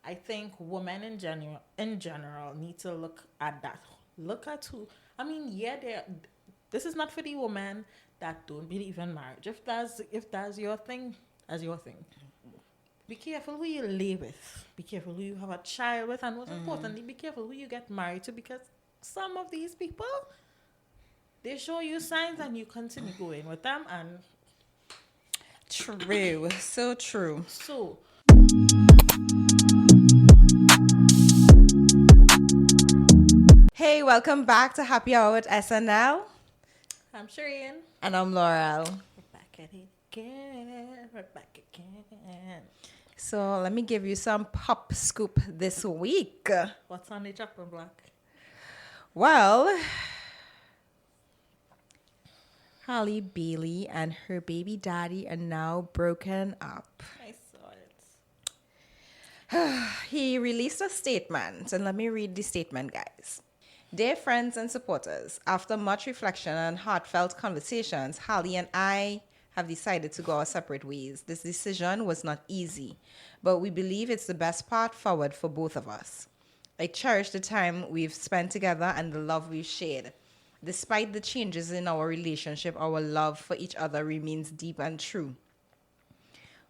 I think women in general need to look at that. Look at who. I mean, yeah, this is not for the women that don't believe in marriage. If that's your thing, that's your thing. Be careful who you live with. Be careful who you have a child with, and most importantly, be careful who you get married to, because some of these people, they show you signs and you continue going with them. And True. So true. so, Hey, welcome back to Happy Hour with SnL. I'm Sherain. And I'm Laurel. We're back at it again. We're back again. So let me give you some pop scoop this week. What's on the chopping block? Well, Halle Bailey and her baby daddy are now broken up. I saw it. He released a statement, and let me read the statement, guys. Dear friends and supporters, after much reflection and heartfelt conversations, Halle and I have decided to go our separate ways. This decision was not easy, but we believe it's the best path forward for both of us. I cherish the time we've spent together and the love we've shared. Despite the changes in our relationship, our love for each other remains deep and true.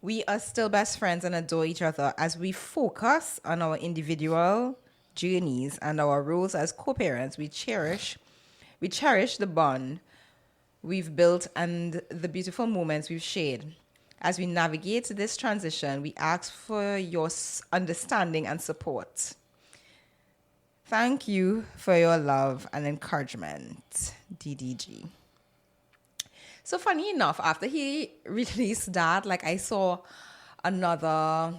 We are still best friends and adore each other as we focus on our individual journeys and our roles as co-parents. We cherish the bond we've built and the beautiful moments we've shared. As we navigate this transition, we ask for your understanding and support. Thank you for your love and encouragement, DDG. So funny enough, after he released that, like I saw another,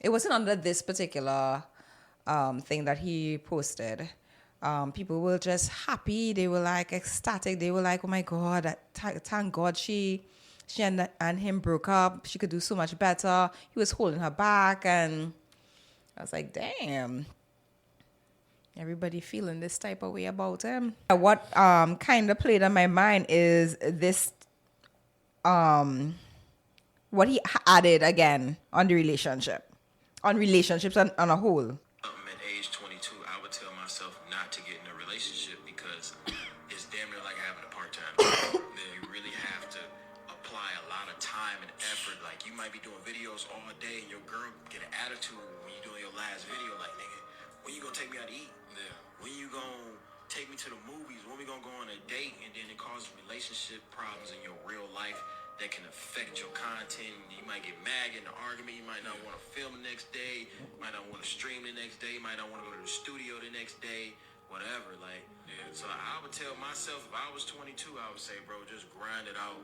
it wasn't under this particular thing that he posted. People were just happy. They were like ecstatic. They were like, oh my God, thank God she and him broke up. She could do so much better. He was holding her back. And I was like, damn. Everybody feeling this type of way about him. What kind of played on my mind is this, what he added again on the relationship, on relationships on a whole. At age 22, I would tell myself not to get in a relationship because it's damn near like having a part-time job. You really have to apply a lot of time and effort. Like, you might be doing videos all day and your girl get an attitude when you're doing your last video. Like, nigga, when you gonna take me out to eat? Yeah. When you gonna take me to the movies? When we gonna go on a date? And then it causes relationship problems in your real life that can affect your content. You might get mad, get in an argument. You might not want to film the next day. You might not want to stream the next day. You might not want to go to the studio the next day. Whatever. Like, yeah. So I would tell myself, if I was 22, I would say, bro, just grind it out.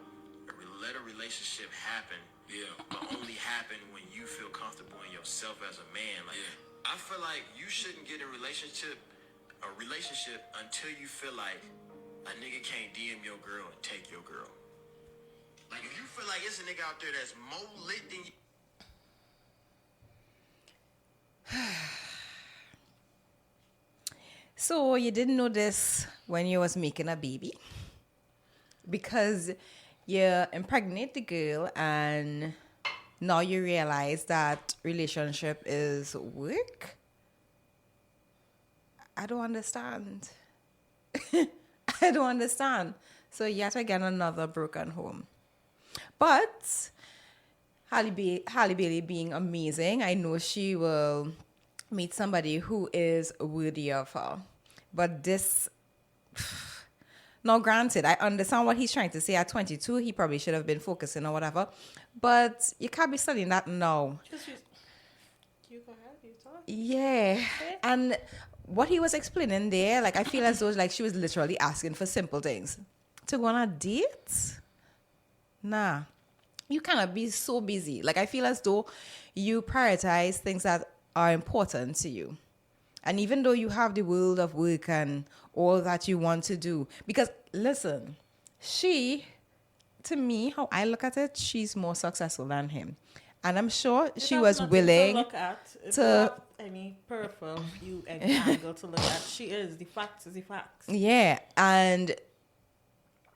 Let a relationship happen. Yeah. But only happen when you feel comfortable in yourself as a man. Like, yeah. I feel like you shouldn't get in a relationship until you feel like a nigga can't DM your girl and take your girl. Like, if you feel like it's a nigga out there that's more lit than you. So you didn't know this when you was making a baby? Because you impregnate the girl and now you realize that relationship is work? I don't understand. I don't understand. So yet again, another broken home. But Halle Bailey being amazing, I know she will meet somebody who is worthy of her. But this, now granted, I understand what he's trying to say. At 22, he probably should have been focusing or whatever. But you can't be studying that now. You go ahead, you talk. Yeah. Okay. And what he was explaining there, like I feel as though like she was literally asking for simple things. To go on a date? Nah. You cannot be so busy. Like I feel as though you prioritize things that are important to you. And even though you have the world of work and all that you want to do, because listen, to me, how I look at it, she's more successful than him. And I'm sure she was willing to look at. If you have any peripheral view and angle to look at, she is. The facts is the facts. Yeah. And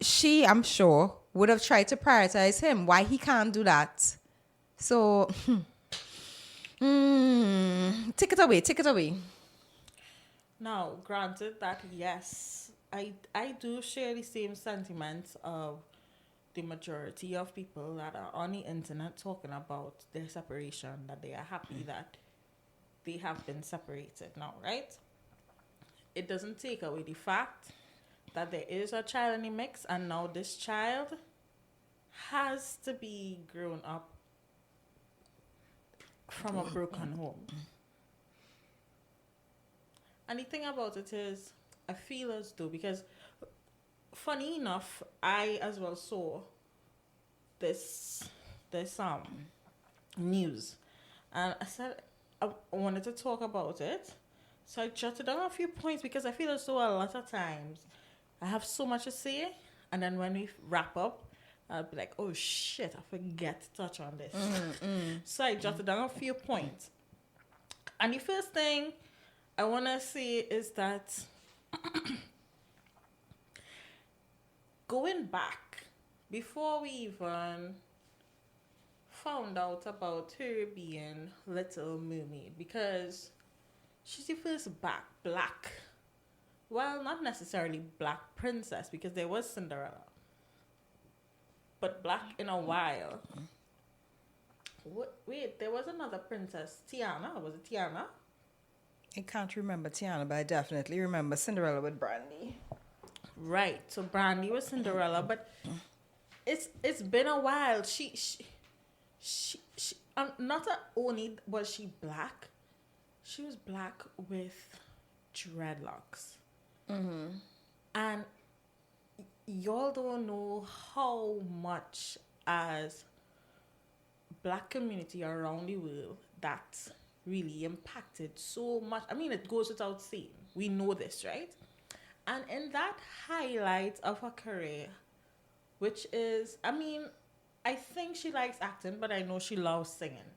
she, I'm sure, would have tried to prioritize him. Why he can't do that? So, Take it away. Now, granted that yes, I do share the same sentiments of the majority of people that are on the internet talking about their separation, that they are happy that they have been separated now, right? It doesn't take away the fact that there is a child in the mix, and now this child has to be grown up from a broken home. And the thing about it is, I feel as though, because funny enough, I as well saw this news, and I said I wanted to talk about it, so I jotted down a few points because I feel as though a lot of times I have so much to say, and then when we wrap up, I'll be like, oh shit, I forget to touch on this. So I jotted down a few points, and the first thing I want to say is that going back, before we even found out about her being Little Mermaid, because she's the first black, well, not necessarily black princess, because there was Cinderella, but black in a while. Wait, there was another princess, Tiana. Was it Tiana? I can't remember Tiana, but I definitely remember Cinderella with Brandy. Right, so Brandy was Cinderella, but it's been a while. She not only was she black, she was black with dreadlocks. And y'all don't know how much as black community around the world that's really impacted so much. I mean, it goes without saying. We know this, right? And in that highlight of her career, which is, I mean, I think she likes acting, but I know she loves singing.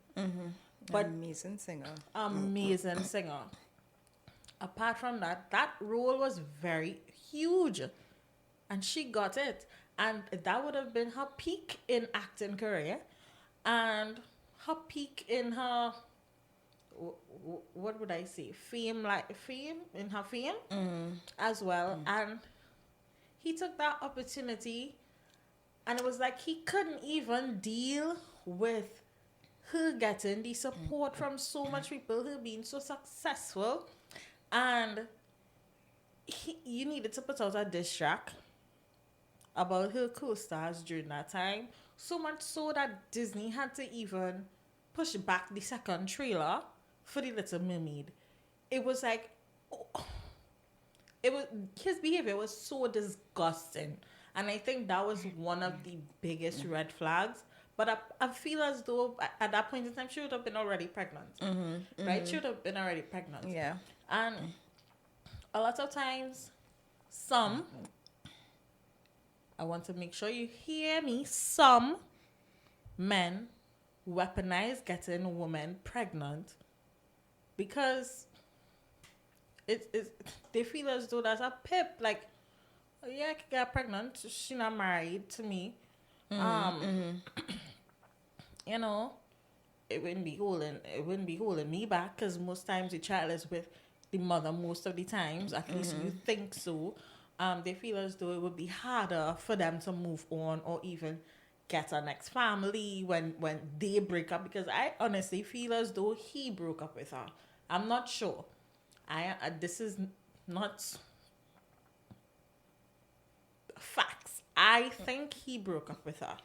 But amazing singer. Amazing singer. Apart from that, that role was very huge. And she got it. And that would have been her peak in acting career. And her peak in her, what would I say? Fame as well. And he took that opportunity, and it was like he couldn't even deal with her getting the support from so much people, her being so successful. And you needed to put out a diss track about her co-stars during that time. So much so that Disney had to even push back the second trailer for The Little Mermaid. It was like, his behavior was so disgusting. And I think that was one of the biggest red flags. But I feel as though at that point in time, she would have been already pregnant. Right? She would have been already pregnant. Yeah. And a lot of times, I want to make sure you hear me, some men weaponize getting women pregnant because they feel as though that's a pip. Like, oh, yeah, I could get pregnant. She's not married to me. You know, it wouldn't be holding me back, because most times the child is with the mother most of the times. At least you think so. They feel as though it would be harder for them to move on or even get a next family when they break up, because I honestly feel as though he broke up with her. I'm not sure. This is not facts. I think he broke up with her.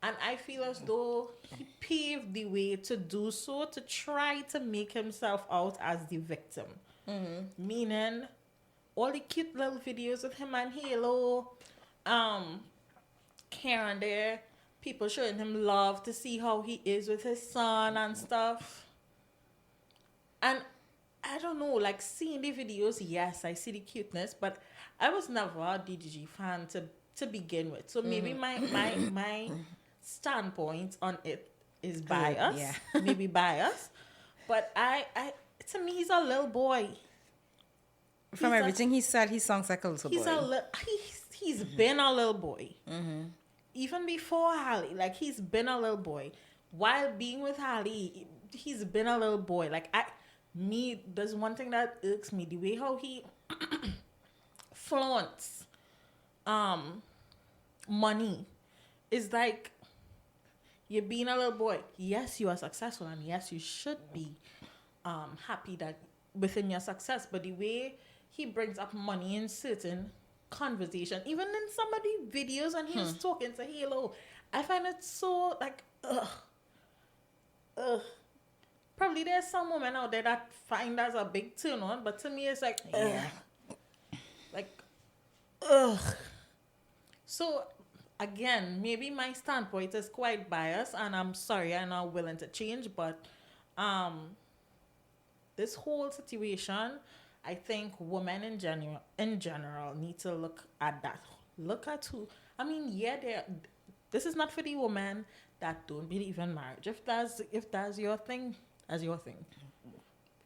And I feel as though he paved the way to do so, to try to make himself out as the victim. Meaning, all the cute little videos of him and Halo, Karen there, people showing him love to see how he is with his son and stuff. And I don't know, like, seeing the videos, yes, I see the cuteness, but I was never a DDG fan to begin with. So maybe my standpoint on it is biased. Yeah. Maybe biased. But I to me, he's a little boy. From everything he said, he sounds like a little boy. He's been a little boy. Even before Halle, like, he's been a little boy. While being with Halle, he's been a little boy. Like, there's one thing that irks me, the way how he flaunts money is like you're being a little boy. Yes, you are successful, and yes, you should be happy that within your success. But the way he brings up money in certain conversation, even in some of the videos when he's talking to Halo, I find it so like ugh. Probably there's some women out there that find that's a big turn on, but to me it's like like ugh. So again, maybe my standpoint is quite biased, and I'm sorry, I'm not willing to change, but this whole situation, I think women in general need to look at that. Look at who. I mean, yeah, this is not for the women that don't believe in marriage. If that's your thing, that's your thing.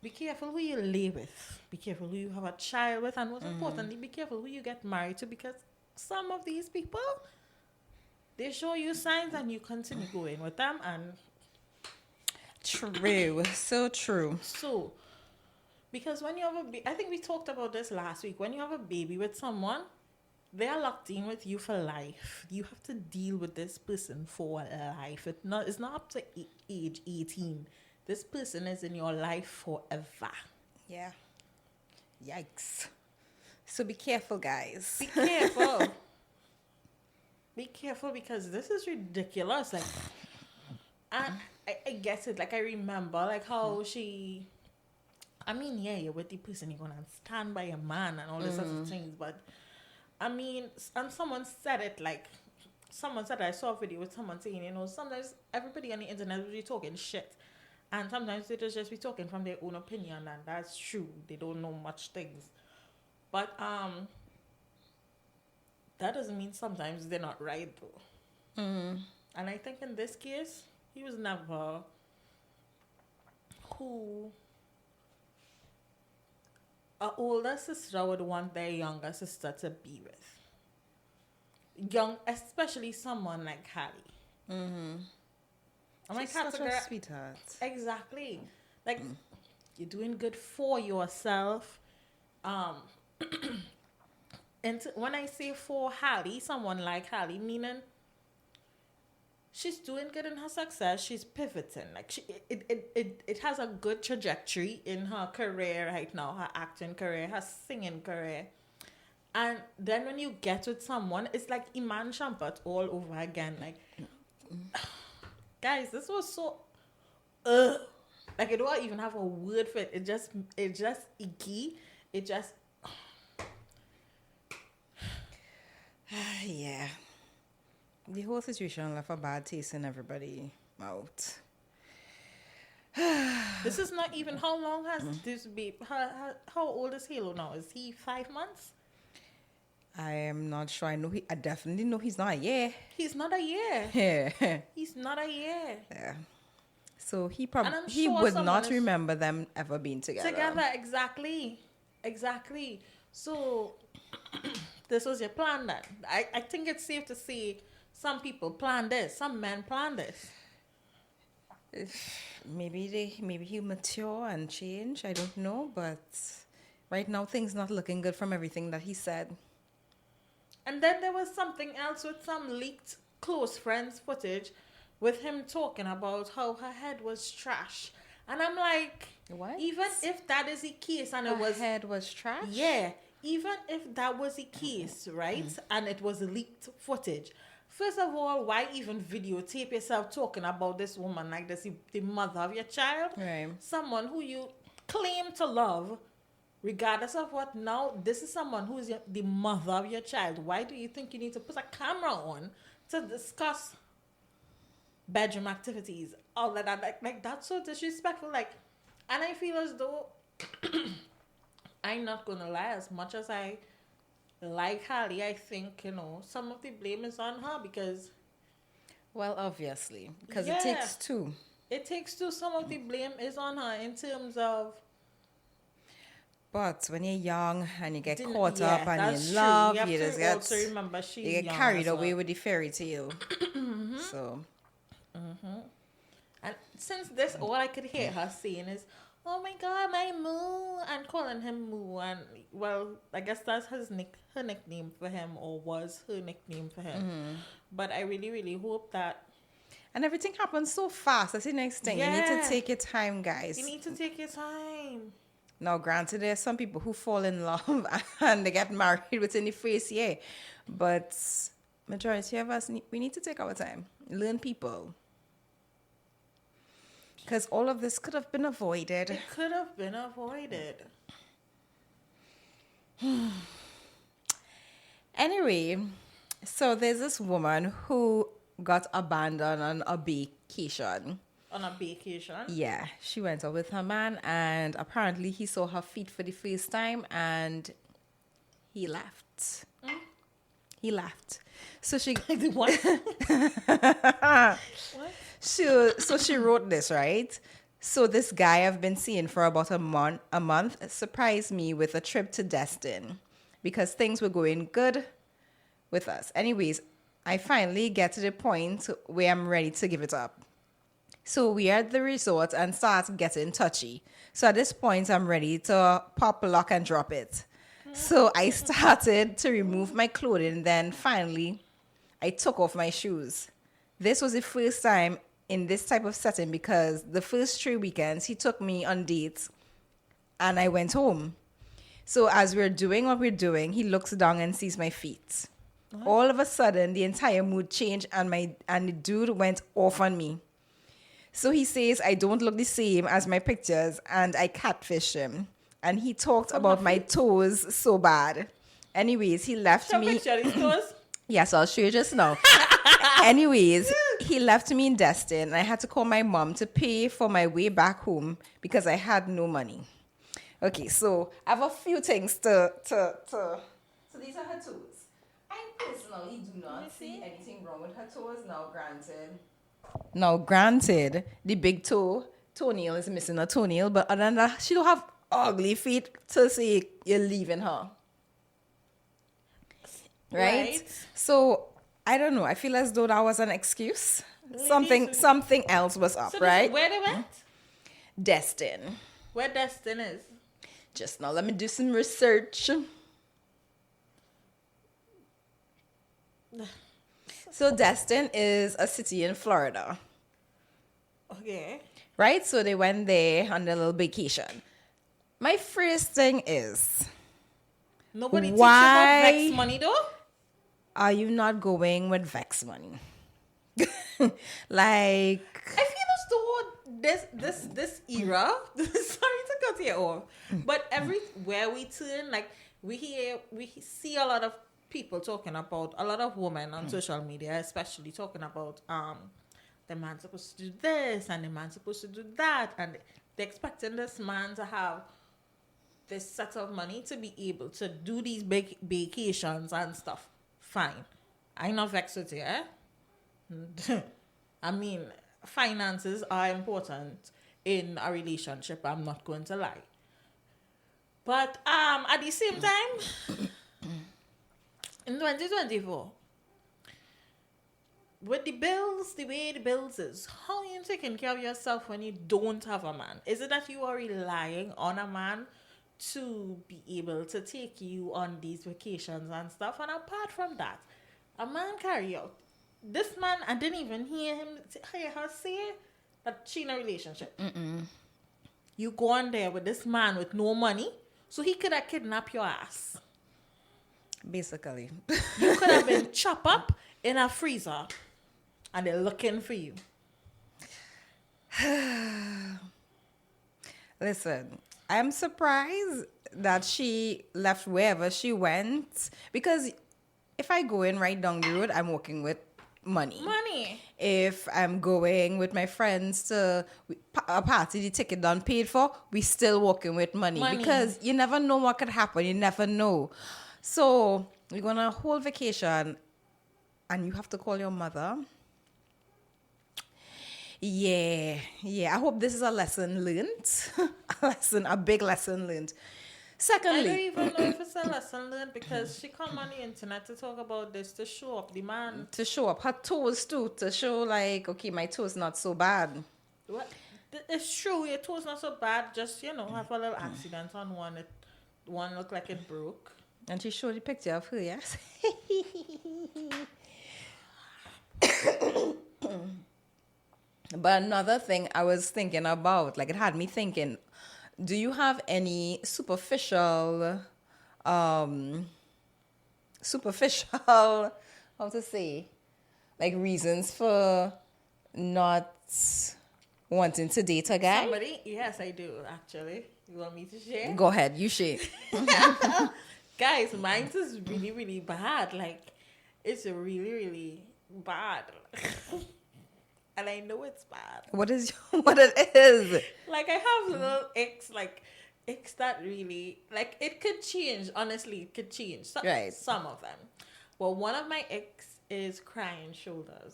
Be careful who you lay with. Be careful who you have a child with, and most importantly, be careful who you get married to, because some of these people, they show you signs and you continue going with them. And true, so true. So, because when you have I think we talked about this last week. When you have a baby with someone, they are locked in with you for life. You have to deal with this person for life. It's not up to age 18. This person is in your life forever. Yeah. Yikes. So be careful, guys. Be careful. Be careful, because this is ridiculous. Like, and I get it. Like, I remember, like, how she... I mean, yeah, you're with the person, you're going to stand by a man and all this other things. But, I mean, and someone said it, like... Someone said, I saw a video with someone saying, you know, sometimes everybody on the internet will be talking shit. And sometimes they just be talking from their own opinion, and that's true. They don't know much things. But that doesn't mean sometimes they're not right, though. And I think in this case, he was never who an older sister would want their younger sister to be with. Especially someone like Halle. I'm like, She's such a sweetheart. Exactly. Like, you're doing good for yourself. And when I say for Halle, someone like Halle, meaning she's doing good in her success. She's pivoting. Like, it has a good trajectory in her career right now, her acting career, her singing career. And then when you get with someone, it's like Iman Shumpert all over again. Like, guys, this was so like, I don't even have a word for it. It just icky. It just yeah. The whole situation left a bad taste in everybody's mouth. This is not even, how long has this been? How old is Halo now? Is he 5 months? I am not sure. I definitely know he's not a year. He's not a year. Yeah. He's not a year. Yeah. So he sure would not remember them ever being together. Exactly. So this was your plan then. I think it's safe to say some people plan this, some men plan this. Maybe he'll mature and change. I don't know, but right now things not looking good from everything that he said. And then there was something else with some leaked close friends footage with him talking about how her head was trash. And I'm like, what? Even if that is the case and her head was trash? Yeah. Even if that was the case, right? And it was leaked footage. First of all, why even videotape yourself talking about this woman like this, the mother of your child? Right. Someone who you claim to love, regardless of what. Now, this is someone who is the mother of your child. Why do you think you need to put a camera on to discuss bedroom activities? All of that. Like that's so disrespectful. Like, and I feel as though I'm not gonna lie, as much as I like Halle, I think, you know, some of the blame is on her because... Well, obviously. Because it takes two. It takes two. Some of the blame is on her in terms of... But when you're young and you get caught up and you love, you just get... also remember she's you get young carried as away well. with the fairy tale. So... And since this, all I could hear her saying is, oh my god, my moo, and calling him moo, and well, I guess that's her nickname for him, or was her nickname for him. But I really, really hope that. And everything happens so fast. That's the next thing. You need to take your time, guys. You need to take your time. Now, granted, there's some people who fall in love and they get married within the first year. But majority of us, we need to take our time. Learn people. Because all of this could have been avoided. It could have been avoided. Anyway, so there's this woman who got abandoned on a vacation. On a vacation? Yeah, she went out with her man, and apparently he saw her feet for the first time, and he left. He left. So she What? What? so she wrote this, right? So this guy I've been seeing for about a month surprised me with a trip to Destin because things were going good with us. Anyways, I finally get to the point where I'm ready to give it up. So we are at the resort and start getting touchy. So at this point, I'm ready to pop, lock, and drop it. So I started to remove my clothing. Then finally, I took off my shoes. This was the first time in this type of setting because the first 3 weekends, he took me on dates and I went home. So as we're doing what we're doing, he looks down and sees my feet. What? All of a sudden, the entire mood changed and the dude went off on me. So he says I don't look the same as my pictures and I catfished him. And he talked about my toes so bad. Anyways, he left me. Picture his toes? Yes, I'll show you just now. Anyways, he left me in Destin and I had to call my mom to pay for my way back home because I had no money. Okay, so I have a few things to. So these are her toes. I personally do not see anything wrong with her toes Now, granted, the big toenail is missing a toenail, but other than that, she don't have ugly feet to say you're leaving her. Right? So, I don't know. I feel as though that was an excuse. Something else was up, right? Where they went? Destin. Where Destin is? Just now, let me do some research. So Destin is a city in Florida. Okay. Right? So they went there on their little vacation. My first thing is, nobody teach you about Vex Money though? Are you not going with Vex Money? Like, I feel as though this era, sorry to cut you off, but everywhere we turn, like we see a lot of people talking about, a lot of women on social media, especially talking about the man's supposed to do this and the man's supposed to do that, and they're expecting this man to have this set of money to be able to do these big vacations and stuff. Fine, I not vexed with you, eh? I mean, finances are important in a relationship. I'm not going to lie, but at the same time. In 2024, with the way the bills is, how are you taking care of yourself when you don't have a man? Is it that you are relying on a man to be able to take you on these vacations and stuff? And apart from that, a man carry out. This man, I didn't even hear her say that she in a relationship. You go on there with this man with no money, so he could have kidnapped your ass. Basically. You could have been chopped up in a freezer and they're looking for you. Listen, I'm surprised that she left wherever she went because if I go in right down the road, I'm walking with money. If I'm going with my friends to a party, the ticket done paid for, we still walking with money because you never know what could happen. You never know. So we're going on a whole vacation and you have to call your mother. Yeah. I hope this is a lesson learned. A big lesson learned. Secondly, I don't even know if it's a lesson learned because she come on the internet to talk about this to show up the man. To show up her toes too, to show like, okay, my toes not so bad. What? It's true. Your toe's not so bad. Just have a little accident on one. One looked like it broke. And she showed the picture of her, yes? But another thing I was thinking about, like it had me thinking, do you have any superficial, how to say, like reasons for not wanting to date a guy? Somebody? Yes, I do, actually. You want me to share? Go ahead, you share. Guys, mine is really, really bad. Like, it's really, really bad. And I know it's bad. What it is? Like, I have little icks that really, like, it could change. Honestly, it could change. Right. Some of them. Well, one of my icks is crying shoulders.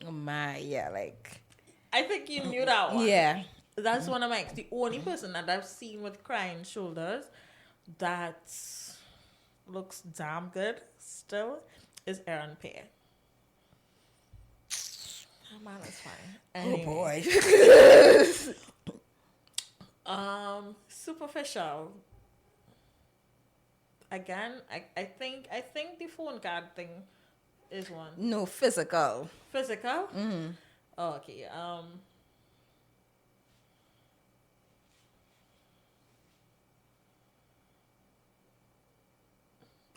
Oh my, yeah, like. I think you knew that one. Yeah. That's one of my icks. The only person that I've seen with crying shoulders that looks damn good still is Aaron Pear. That man is fine. Anyway. Oh boy. Superficial. Again, I think the phone card thing is one. No, physical. Physical? Mm-hmm. Oh, okay.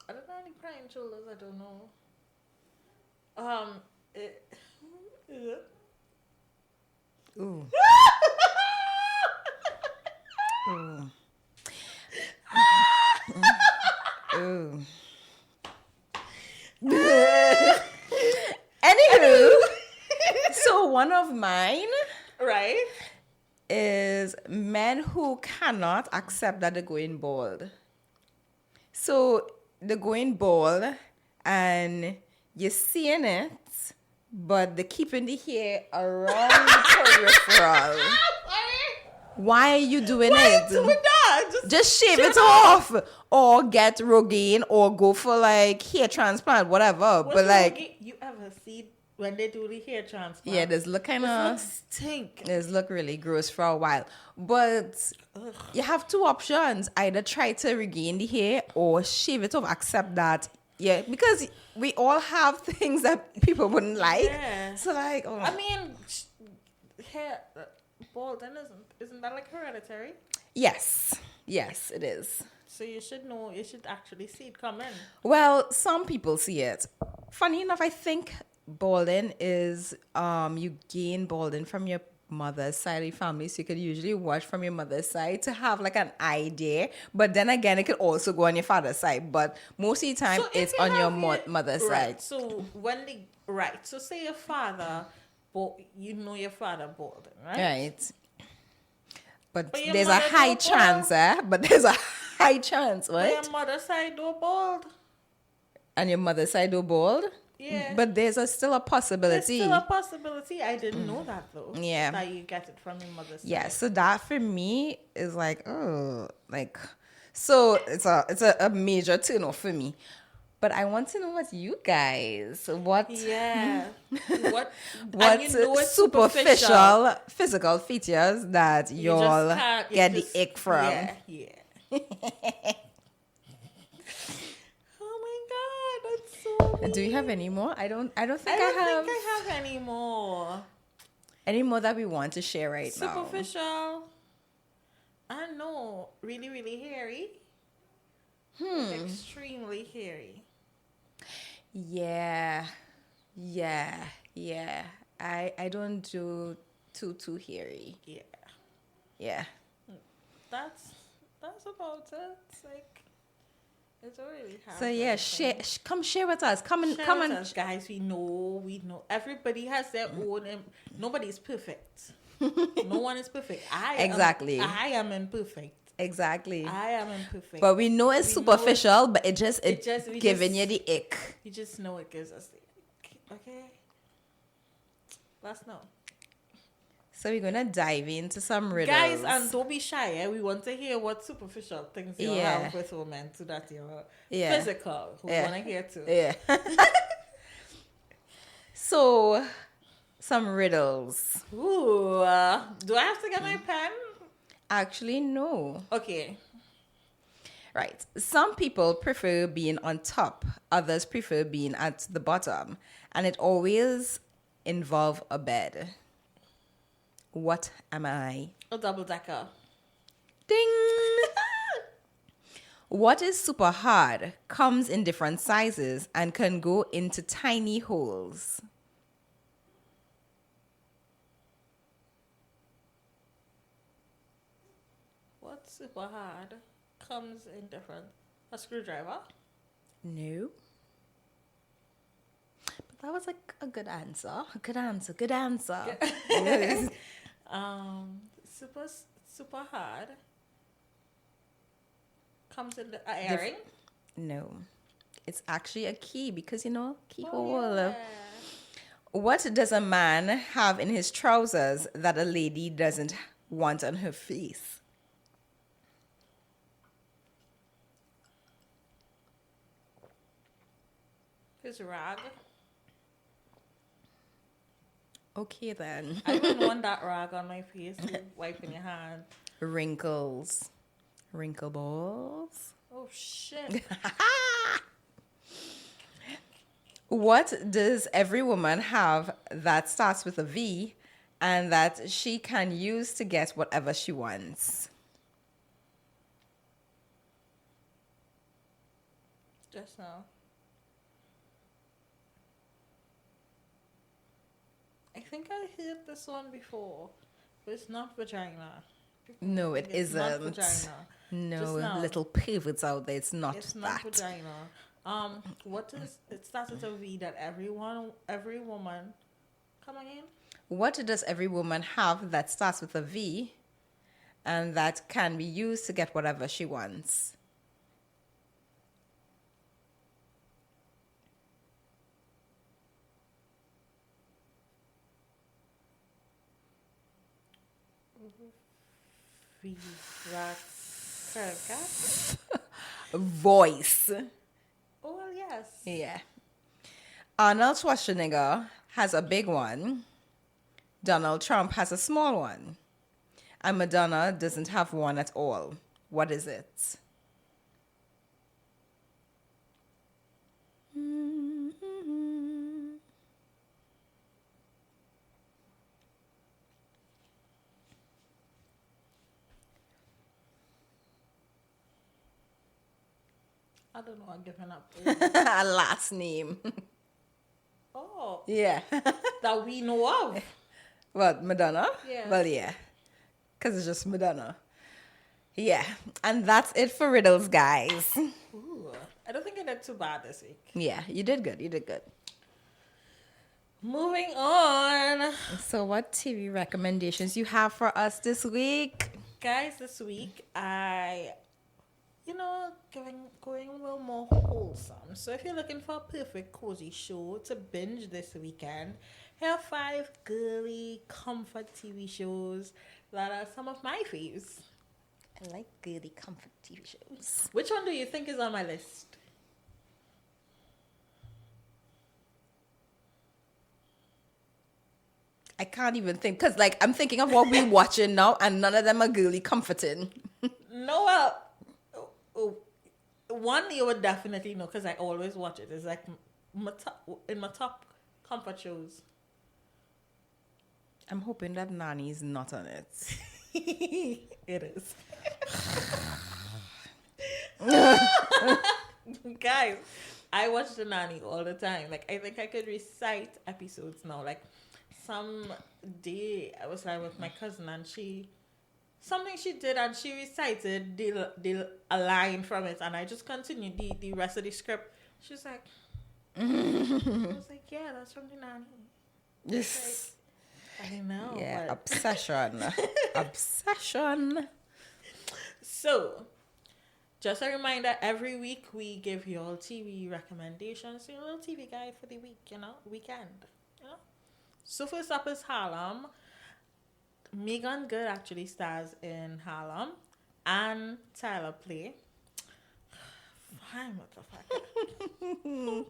I don't know any crying shoulders. I don't know. Ooh. Ooh. Ooh. Anywho, so one of mine Right? is men who cannot accept that they're going bald. So they're going bald and you're seeing it, but they're keeping the hair around the peripheral. Why are you doing it? Doing that? Just shave it off, or get Rogaine, or go for like hair transplant, whatever. What's but like, you ever see when they do the hair transplant? yeah, this look kind It of looks stink. this look really gross for a while. But you have two options: either try to regain the hair or shave it off. Accept that, yeah, because we all have things that people wouldn't like. Yeah. So like, oh. I mean, hair balding isn't that like hereditary? Yes, it is. So you should know. You should actually see it coming. Well, some people see it. Funny enough, I think balding is you gain balding from your mother's side of the family, so you could usually watch from your mother's side to have like an idea. But then again, it could also go on your father's side. But most of the time, So if it's you on your have mother's right. side. So so say your father, you know your father balding, right? Right. But But your there's a mother high don't chance, But there's a high chance, But right? your mother's side do bald. And your mother's side do bald. Yeah. But there's still a There's possibility. still a possibility. I didn't know that though. Yeah. That you get it from your mother's side. Yeah, so that for me is like, oh, like, so it's a major turn off for me. But I want to know what you guys, Yeah. What what and you know it's superficial physical features that You y'all just can't- you get just- the ick from. Yeah. Oh my god, that's so mean. Do you have any more? I don't think I don't think I have any more. any more that we want to share right now. Superficial. I know. Really, really hairy. Extremely hairy. Yeah. I don't do too hairy. Yeah. Yeah. That's about it. It's like it's already happened. So yeah, come share with us. Come and Shout out, guys. We know. Everybody has their own. Nobody's perfect. No one is perfect. Exactly. I am imperfect. Exactly. I am imperfect. But we know it's We superficial, but it we giving just- you the ick. You just know it gives us the ick. Okay. Let's know. So we're gonna dive into some riddles. Guys, and don't be shy. We want to hear what superficial things you Yeah. have with women so that you're Yeah. physical. We Yeah. want to hear too. Yeah. So some riddles. Ooh, do I have to get my pen? Actually, no. Okay. Right. Some people prefer being on top, others prefer being at the bottom, and it always involve a bed. What am I? A double decker. Ding! What is super hard, comes in different sizes, and can go into tiny holes. What's super hard? Comes in different. A screwdriver? No. But that was like a good answer. Good answer. Good answer. Yes. Super hard. Comes in the airing. No. It's actually a key because, keyhole. Oh, yeah. What does a man have in his trousers that a lady doesn't want on her face? His rag. Okay, then. I wouldn't want that rag on my face to wipe in your hand. Wrinkles. Wrinkle balls. Oh, shit. What does every woman have that starts with a V and that she can use to get whatever she wants? Just now. I think I heard this one before, but it's not vagina. No, it It's not isn't. vagina. No, Just now. little pivots out there. It's not It's that. not vagina. What is it? Starts with a V that every woman. Come again. What does every woman have that starts with a V and that can be used to get whatever she wants? V. That's credit card. Voice. Oh well, yes. Yeah. Arnold Schwarzenegger has a big one. Donald Trump has a small one. And Madonna doesn't have one at all. What is it? I don't know. I'm giving up. A last name. Oh, Yeah. that we know of. What, Madonna? Yeah. Well, yeah. Because it's just Madonna. Yeah. And that's it for riddles, guys. Ooh, I don't think I did too bad this week. Yeah, you did good. You did good. Moving on. So what TV recommendations you have for us this week? Guys, this week I going a little more wholesome. So if you're looking for a perfect cozy show to binge this weekend, here are 5 girly comfort TV shows that are some of my faves. I like girly comfort TV shows. Which one do you think is on my list? I can't even think because, I'm thinking of what we're watching now, and none of them are girly comforting. No, well, one you would definitely know because I always watch it. It's like in my top comfort shows. I'm hoping that Nani's not on it. It is. Guys, I watch The Nanny all the time. I think I could recite episodes now. Some day I was with my cousin and something she did and she recited a line from it and I just continued the rest of the script. She's like, I was like, yeah, that's from The Nanny. Yes. I know. Yeah, but... obsession. Obsession. So, just a reminder, every week we give you all TV recommendations. A little TV guide for the week, weekend. So first up is Harlem. Megan Good actually stars in Harlem. And Tyler play. Fine, motherfucker.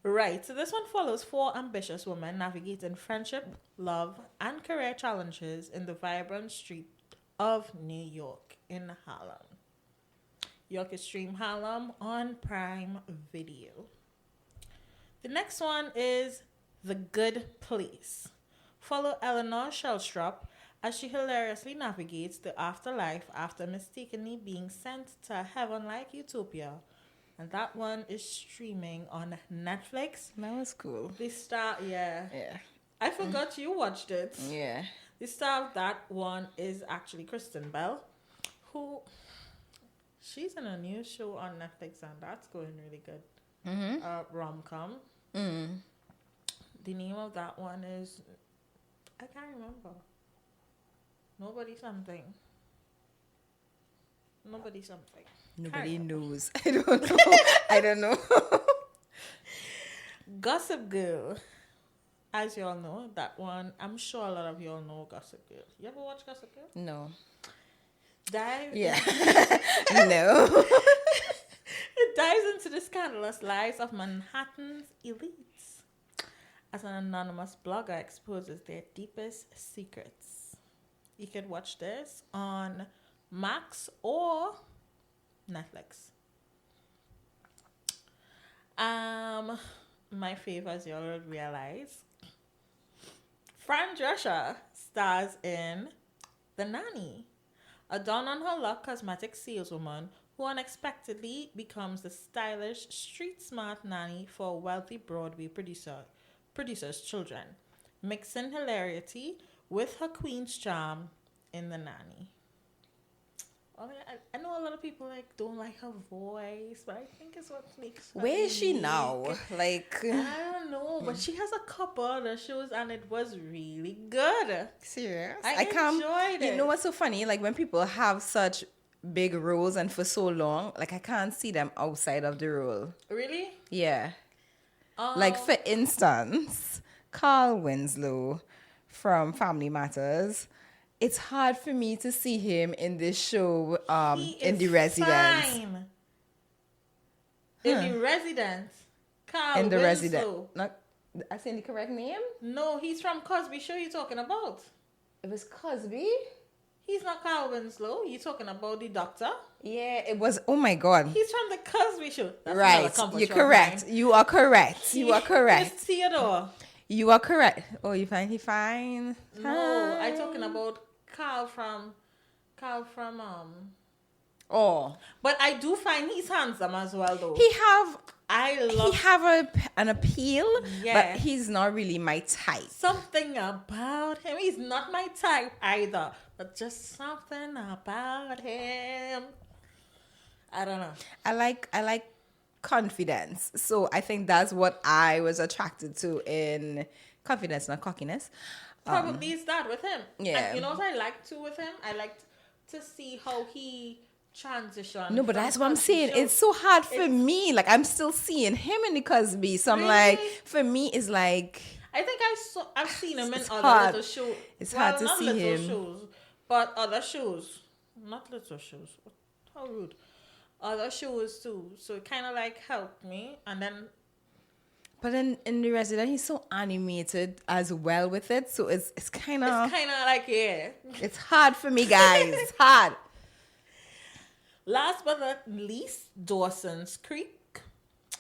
Right. So this one follows four ambitious women navigating friendship, love, and career challenges in the vibrant street of New York in Harlem. You can stream Harlem on Prime Video. The next one is The Good Place. Follow Eleanor Shellstrop as she hilariously navigates the afterlife after mistakenly being sent to a heaven-like utopia. And that one is streaming on Netflix. That was cool. The star, yeah. Yeah. I forgot you watched it. Yeah. The star of that one is actually Kristen Bell, who she's in a new show on Netflix, and that's going really good. Rom-com. The name of that one is, I can't remember. Nobody something. Nobody knows. I don't know. I don't know. Gossip Girl. As you all know, that one, I'm sure a lot of you all know Gossip Girl. You ever watch Gossip Girl? No. Yeah. No. It dives into the scandalous lives of Manhattan's elites as an anonymous blogger exposes their deepest secrets. You can watch this on Max or Netflix. My fave, as you all realize, Fran Drescher stars in The Nanny, a down-on-her-luck cosmetic saleswoman who unexpectedly becomes the stylish, street-smart nanny for a wealthy Broadway producer's children, mixing hilarity with her queen's charm in The Nanny. I know a lot of people don't like her voice, but I think it's what makes her Where is she unique. now? Like, I don't know, but she has a couple other shows and it was really good. serious? I enjoyed it. You know what's so funny? Like when people have such big roles and for so long, like I can't see them outside of the role. Really? Yeah. Like for instance, Carl Winslow from Family Matters. It's hard for me to see him in this show in The Residence. Fine. In The Residence. Carl In The Winslow. Residence. Not, I saying the correct name? No, he's from Cosby Show you're talking about. It was Cosby? He's not Carl Winslow. You're talking about the doctor. Yeah, it was. Oh my God. He's from the Cosby Show. That's Right. You're correct. You are correct. You are correct. It's Theodore. You are correct. Oh, you find he fine? No, I'm talking about Carl from Oh, But I do find he's handsome as well, though. he have an appeal, Yeah. but he's not really my type. Something about him. He's not my type either, but just something about him. I don't know. I like confidence, so I think that's what I was attracted to in confidence, not cockiness. Probably it's that with him. Yeah. And you know what I like too with him? I liked to see how he transitioned. No, but from that's what I'm Cosby saying. Show. It's so hard for me. Like I'm still seeing him in the Cosby, so I'm Really? like, for me, it's like. I think I've seen him in It's other hard. little shows. It's hard to not see little him. shows, but other shows. Not little shows. How rude. Other shows too. So it kind of like helped me. And then But in The Resident, he's so animated as well with it, so it's kind of it's kind of like, yeah. it's hard for me, guys. It's hard. Last but not least, Dawson's Creek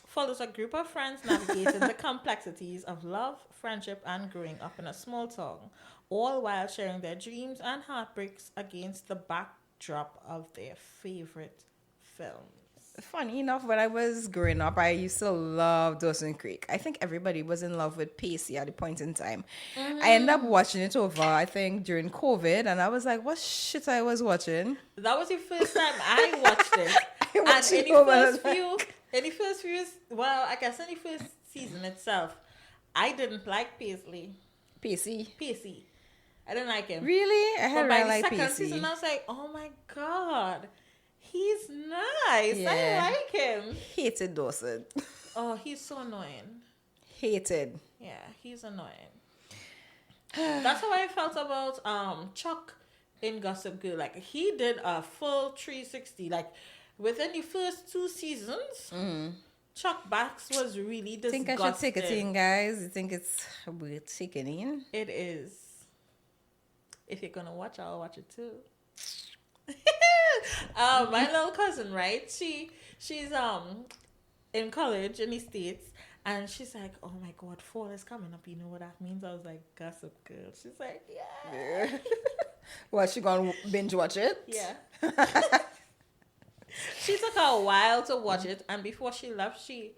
follows a group of friends navigating the complexities of love, friendship, and growing up in a small town, all while sharing their dreams and heartbreaks against the backdrop of their favorite films. Funny enough, when I was growing up, I used to love Dawson Creek. I think everybody was in love with Pacey at the point in time. I ended up watching it over, I think, during COVID, and I was like, what shit I was watching? That was the first time I watched it. I watched And it over, I was in the first few, well, I guess in the first season itself, I didn't like Pacey. Pacey. I didn't like him. Really? I But had by really the like second Pacey. season, I was like, oh my God, he's nice. Yeah. I like him. Hated Dawson. Oh, he's so annoying. Hated. Yeah, he's annoying. That's how I felt about Chuck in Gossip Girl. Like, he did a full 360. Like, within the first 2 seasons, Chuck Backs was really disgusting. Think I should take it in, guys? You think it's worth taking in? It is. If you're gonna watch, I'll watch it too. My little cousin, right? She's in college in the States, and she's like, "Oh my God, fall is coming up. You know what that means?" I was like, "Gossip Girl." She's like, "Yeah." Well, she gonna binge watch it? Yeah. She took her a while to watch it, and before she left, she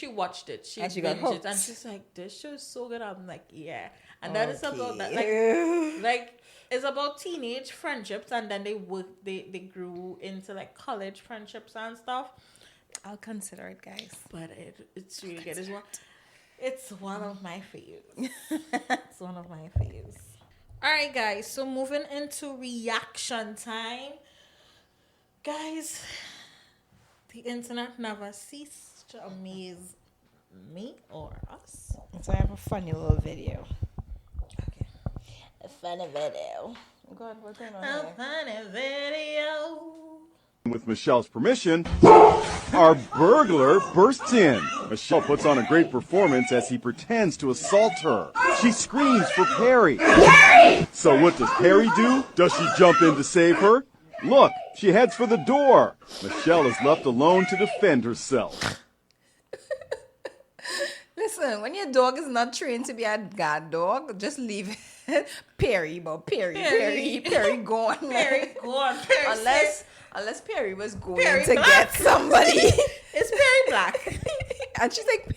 watched it. She got binged hooked. it, and she's like, "This show is so good." I'm like, "Yeah," and that is about that, like it's about teenage friendships, and then they grew into like college friendships and stuff. I'll consider it, guys. But it's really good. It's one of my faves. It's one of my faves. All right, guys. So moving into reaction time. Guys, the internet never ceased to amaze me or us. So I have a funny little video. Okay. A funny video. God, what's going on A here? funny video. With Michelle's permission, our burglar bursts in. Michelle puts on a great performance as he pretends to assault her. She screams for Perry. Perry! So what does Perry do? Does she jump in to save her? Look, she heads for the door. Michelle is left alone to defend herself. Listen, when your dog is not trained to be a guard dog, just leave it. Perry gone. Perry gone. Perry Unless Perry was going Perry to Black. get somebody. It's Perry Black. And she's like,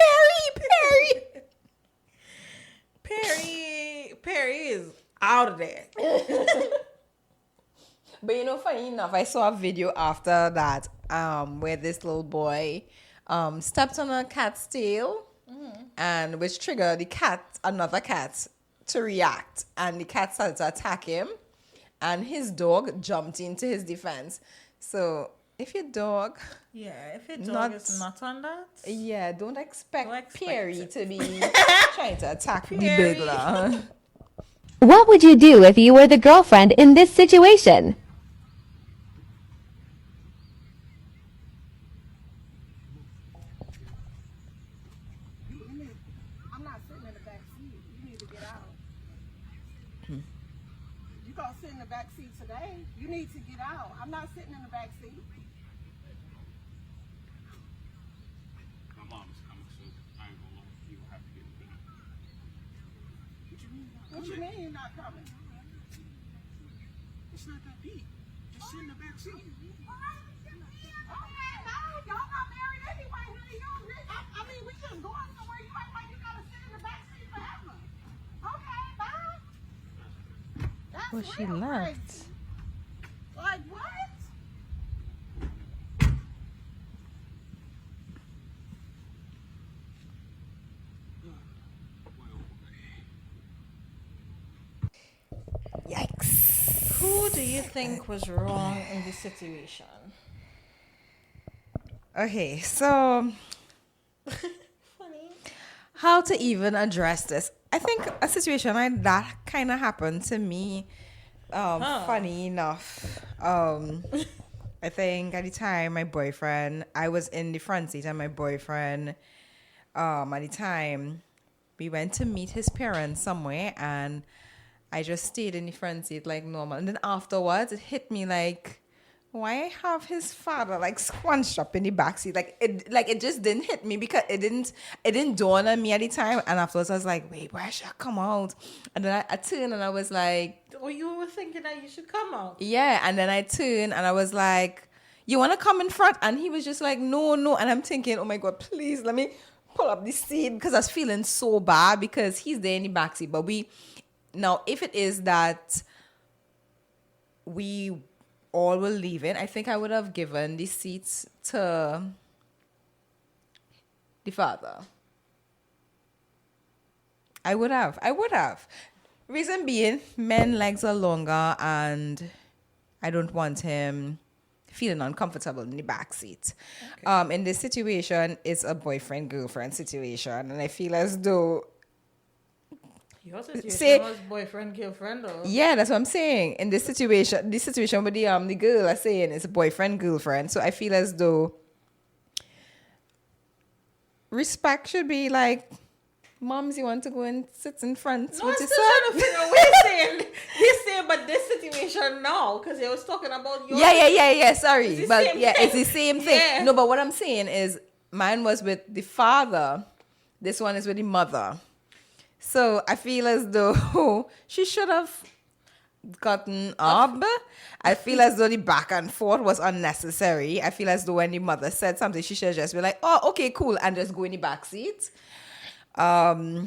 Perry is out of there. But you know, funny enough, I saw a video after that where this little boy stepped on a cat's tail, and which triggered another cat to react, and the cat started to attack him, and his dog jumped into his defense. So if your dog, If your dog is not on that, don't expect Perry it. to be trying to attack the Perry. burglar. What would you do if you were the girlfriend in this situation? I'm not sitting in the back seat. You need to get out. You gonna sit in the back seat today? You need to get out. I'm not sitting in the back seat. My mom is coming, so I ain't gonna lie. You will have to get me back. What you mean you're not coming? It's not that deep. Just sit in the back seat. Okay, no, y'all not married anyway, honey. I mean, we just going somewhere. You act like you gotta sit in the back seat forever. Okay, bye. That's Well, she real left. crazy. Like what? Yikes. who do you think was wrong in this situation? Okay, so Funny. how to even address this? I think a situation like that kind of happened to me. Funny enough, I think at the time I was in the front seat, and my boyfriend, at the time, we went to meet his parents somewhere, and I just stayed in the front seat like normal. And then afterwards, it hit me like, why have his father like squanched up in the backseat? Like it just didn't hit me because it didn't dawn on me at the time. And afterwards I was like, wait, why should I come out? And then I turned and I was like, Oh, you were thinking that you should come out. yeah. And then I turned and I was like, you want to come in front? And he was just like, no. And I'm thinking, oh my God, please let me pull up the seat, because I was feeling so bad because he's there in the backseat. But now if it is that we all were leaving, I think I would have given the seats to the father. I would have. Reason being, men legs are longer, and I don't want him feeling uncomfortable in the back seat. Okay. In this situation, it's a boyfriend-girlfriend situation, and I feel as though Your situation was boyfriend, girlfriend, or? yeah, that's what I'm saying. In this situation with the girl are saying it's a boyfriend, girlfriend. So I feel as though respect should be like, moms, you want to go and sit in front No, with I'm your still son? trying to figure out what you're saying. He's saying, but this situation now, because he was talking about your. Yeah. Sorry, It's the but same yeah, it's thing. the same thing. Yeah. No, but what I'm saying is, mine was with the father. This one is with the mother. So I feel as though she should have gotten up. I feel as though the back and forth was unnecessary. I feel as though when the mother said something, she should just be like, "Oh, okay, cool," and just go in the back seat. Yeah.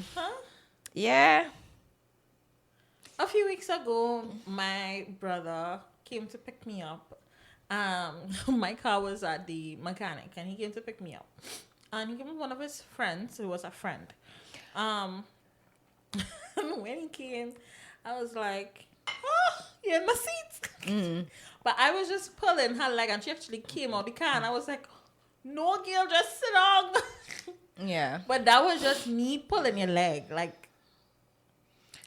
A few weeks ago, my brother came to pick me up. My car was at the mechanic, and he came to pick me up. And he came with one of his friends, who was a friend. When he came, I was like, "Oh, you're in my seat." But I was just pulling her leg, and she actually came out the car, and I was like, "No, girl, just sit down." Yeah. But that was just me pulling your leg, like.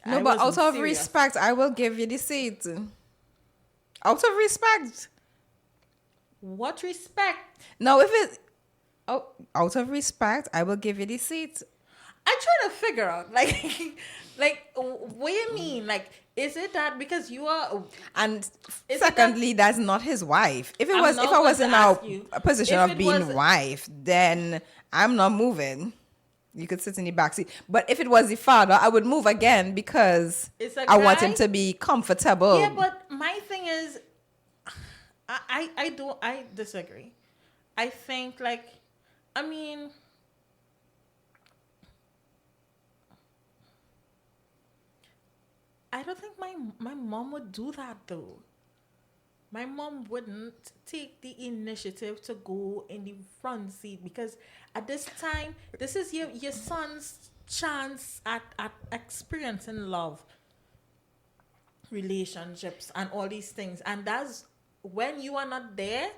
No, I but out wasn't of serious. respect, I will give you the seat. Out of respect. What respect? No, if it out of respect, I will give you the seat. I try to figure out, like, what do you mean? Like, is it that because you are? And Is it secondly, that's not his wife. If it I'm was, not if I was going in to a ask you. position If of it being was- wife, then I'm not moving. You could sit in the back seat. But if it was the father, I would move again because It's a I want him guy? to be comfortable. Yeah, but my thing is, I disagree. I think I mean. I don't think my mom would do that though. My mom wouldn't take the initiative to go in the front seat because at this time, this is your son's chance at experiencing love, relationships, and all these things. And that's when you are not there,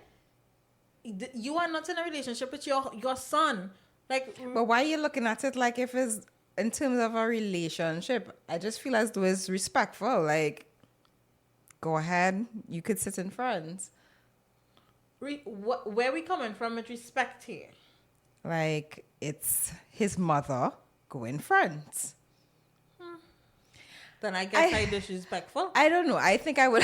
you are not in a relationship with your son. Like, But why are you looking at it like if it's in terms of a relationship? I just feel as though it's respectful. Like, go ahead, you could sit in front. where we coming from with respect here? Like, it's his mother, go in front. Then I guess I disrespectful. I don't know. I think I would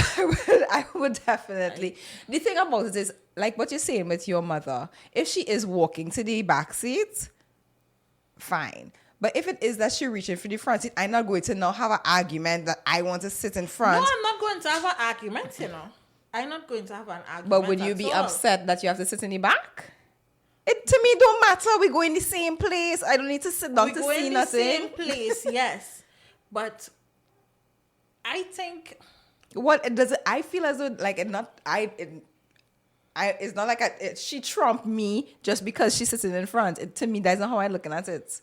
I would definitely. The thing about it is, like what you're saying with your mother, if she is walking to the back seat, fine. But if it is that she reaching for the front seat, I'm not going to now have an argument that I want to sit in front. No, I'm not going to have an argument, I'm not going to have an argument. But would you at be all. upset that you have to sit in the back? It to me don't matter. We go in the same place. I don't need to sit down We to go see in the nothing. same place, yes. But I think What it does it? I feel as though like it's not like she trumped me just because she's sitting in front. To me, that's not how I'm looking at it.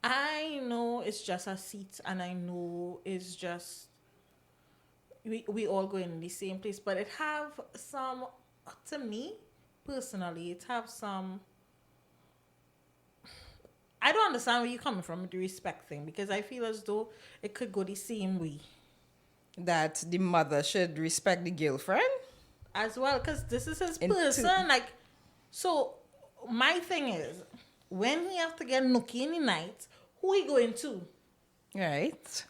I know it's just a seat, and I know it's just we all go in the same place, but it have some, to me personally, it have some. I don't understand where you're coming from with the respect thing, because I feel as though it could go the same way That the mother should respect the girlfriend. as well, because this is his And person. Like, so my thing is, when he have to get nookie in the night, who he going to? Right.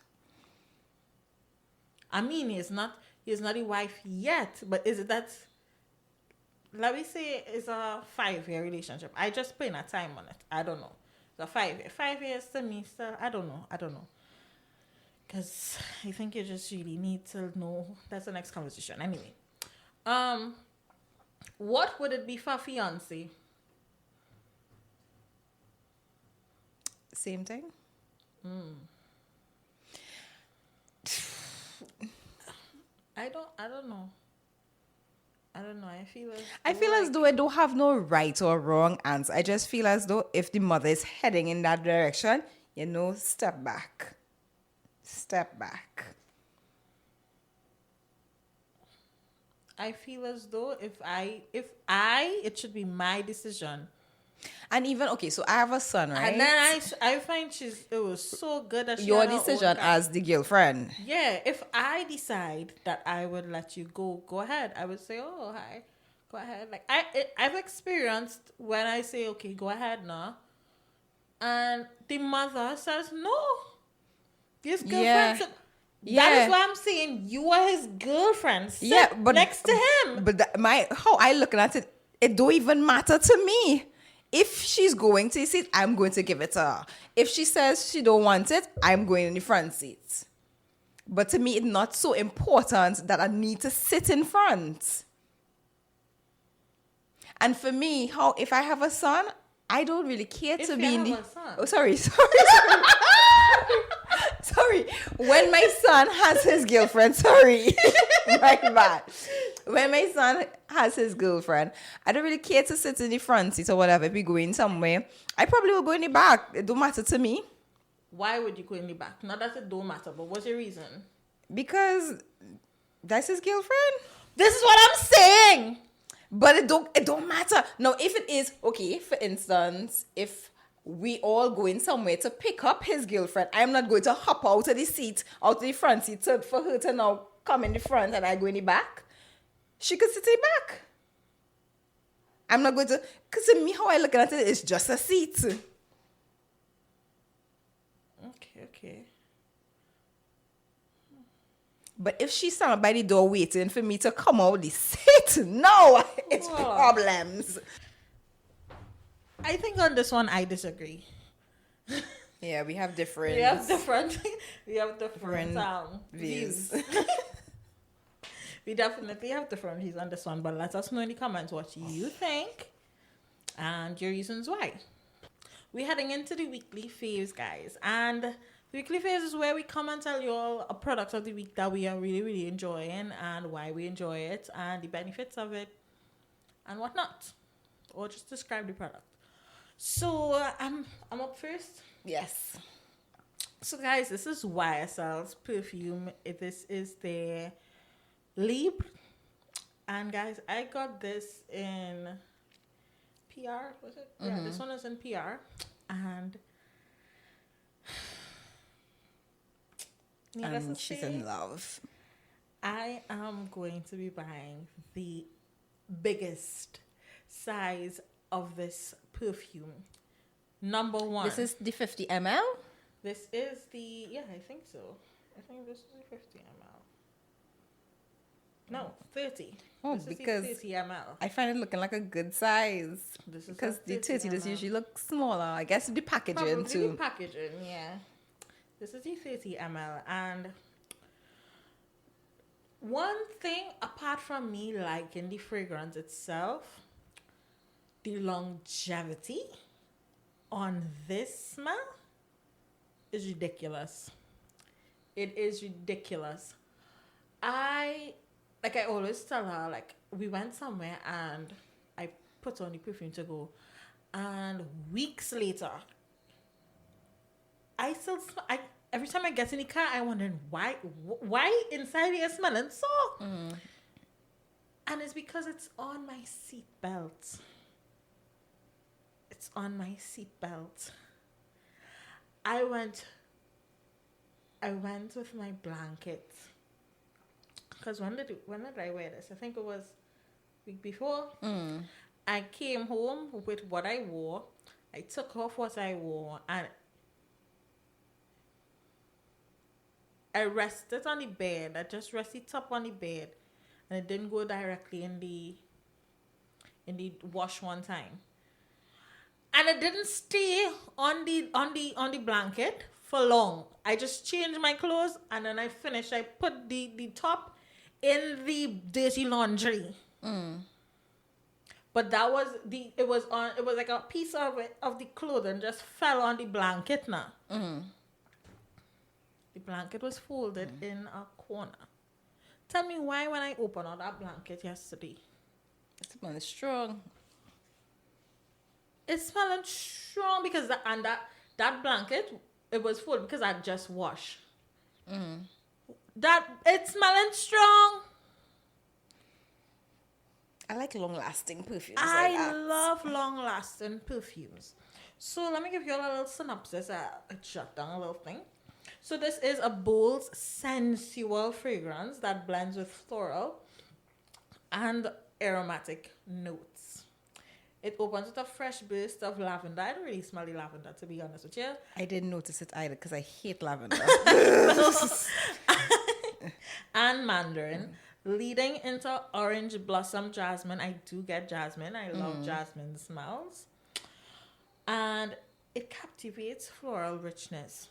I mean, he's not a wife yet, but is it that? Let me say it's a 5-year relationship. I just put in a time on it. I don't know. The 5 years to me, still, I don't know. Because I think you just really need to know. That's the next conversation. Anyway, what would it be for fiance? Same thing. I don't know. I feel as though I don't have no right or wrong answer. I just feel as though if the mother is heading in that direction, step back. Step back. I feel as though if it should be my decision. And even okay, so I have a son, right? And then I find it was so good that she Your had her own decision car. as the girlfriend. Yeah, if I decide that I would let you go ahead. I would say, oh, hi, Go ahead. Like I've experienced when I say, okay, go ahead now, and the mother says no. His girlfriend. Yeah. That Yeah. is why I'm saying you are his girlfriend. Sit Yeah, but next to him. But how I looking at it, it don't even matter to me. If she's going to sit, I'm going to give it to her. If she says she don't want it, I'm going in the front seat. But to me, it's not so important that I need to sit in front. And for me, if I have a son, I don't really care If to you be in have the. a son. Oh, sorry. Sorry. When my son has his girlfriend, sorry. Right back. When my son has his girlfriend, I don't really care to sit in the front seat or whatever. If we go in somewhere, I probably will go in the back. It don't matter to me. Why would you go in the back? Not that it don't matter, but what's your reason? Because that's his girlfriend. This is what I'm saying. But it don't matter. Now, if it is, okay, for instance, if we all going somewhere to pick up his girlfriend, I'm not going to hop out of the seat, out of the front seat for her to now come in the front and I go in the back. She could sit in the back. I'm not going to, because to me, how I look at it is just a seat. Okay. But if she's standing by the door waiting for me to come out the seat, no, it's problems. I think on this one I disagree. Yeah, we have different. We have different views. We definitely have different views on this one, but let us know in the comments what you think and your reasons why. We're heading into the weekly faves, guys, and the weekly faves is where we come and tell you all a product of the week that we are really, really enjoying and why we enjoy it and the benefits of it and whatnot, or just describe the product. So I'm up first. Yes. So guys, this is YSL's perfume. This is their Libre. And guys, I got this in PR, was it? Mm-hmm. Yeah, this one is in PR. And she's in love. I am going to be buying the biggest size of this perfume. Number one. This is the 50 ml? This is I think so. I think this is the 50 ml. No, 30. Oh, this because is the 30 ml. I find it looking like a good size. This is because the 30 does ml. usually look smaller. I guess the packaging Probably too. the packaging, yeah. This is the 30 ml. And one thing, apart from me liking the fragrance itself, the longevity on this smell is ridiculous. It is ridiculous. I always tell her, like, we went somewhere and I put on the perfume to go, and weeks later, every time I get in the car, I wonder why inside here smelling so. And it's because it's on my seat belt. It's on my seat belt. I went with my blanket. Because when did I wear this? I think it was week before. I came home with what I wore. I took off what I wore and I rested on the bed. I just rested top on the bed, and it didn't go directly in the wash one time. And it didn't stay on the blanket for long. I just changed my clothes and then I finished. I put the top in the dirty laundry. But that was it was like a piece of the clothing just fell on the blanket now. The blanket was folded in a corner. Tell me why when I opened out that blanket yesterday. It smells strong. It's smelling strong because that blanket, it was full because I just washed. That it's smelling strong. I like long-lasting perfumes. I love long-lasting perfumes. So let me give you a little synopsis. I jot down a little thing. So this is a bold, sensual fragrance that blends with floral. And aromatic notes. It opens with a fresh burst of lavender. I don't really smell the lavender, to be honest with you. I didn't notice it either because I hate lavender. And mandarin, leading into orange blossom jasmine. I do get jasmine. I love jasmine smells. And it captivates floral richness.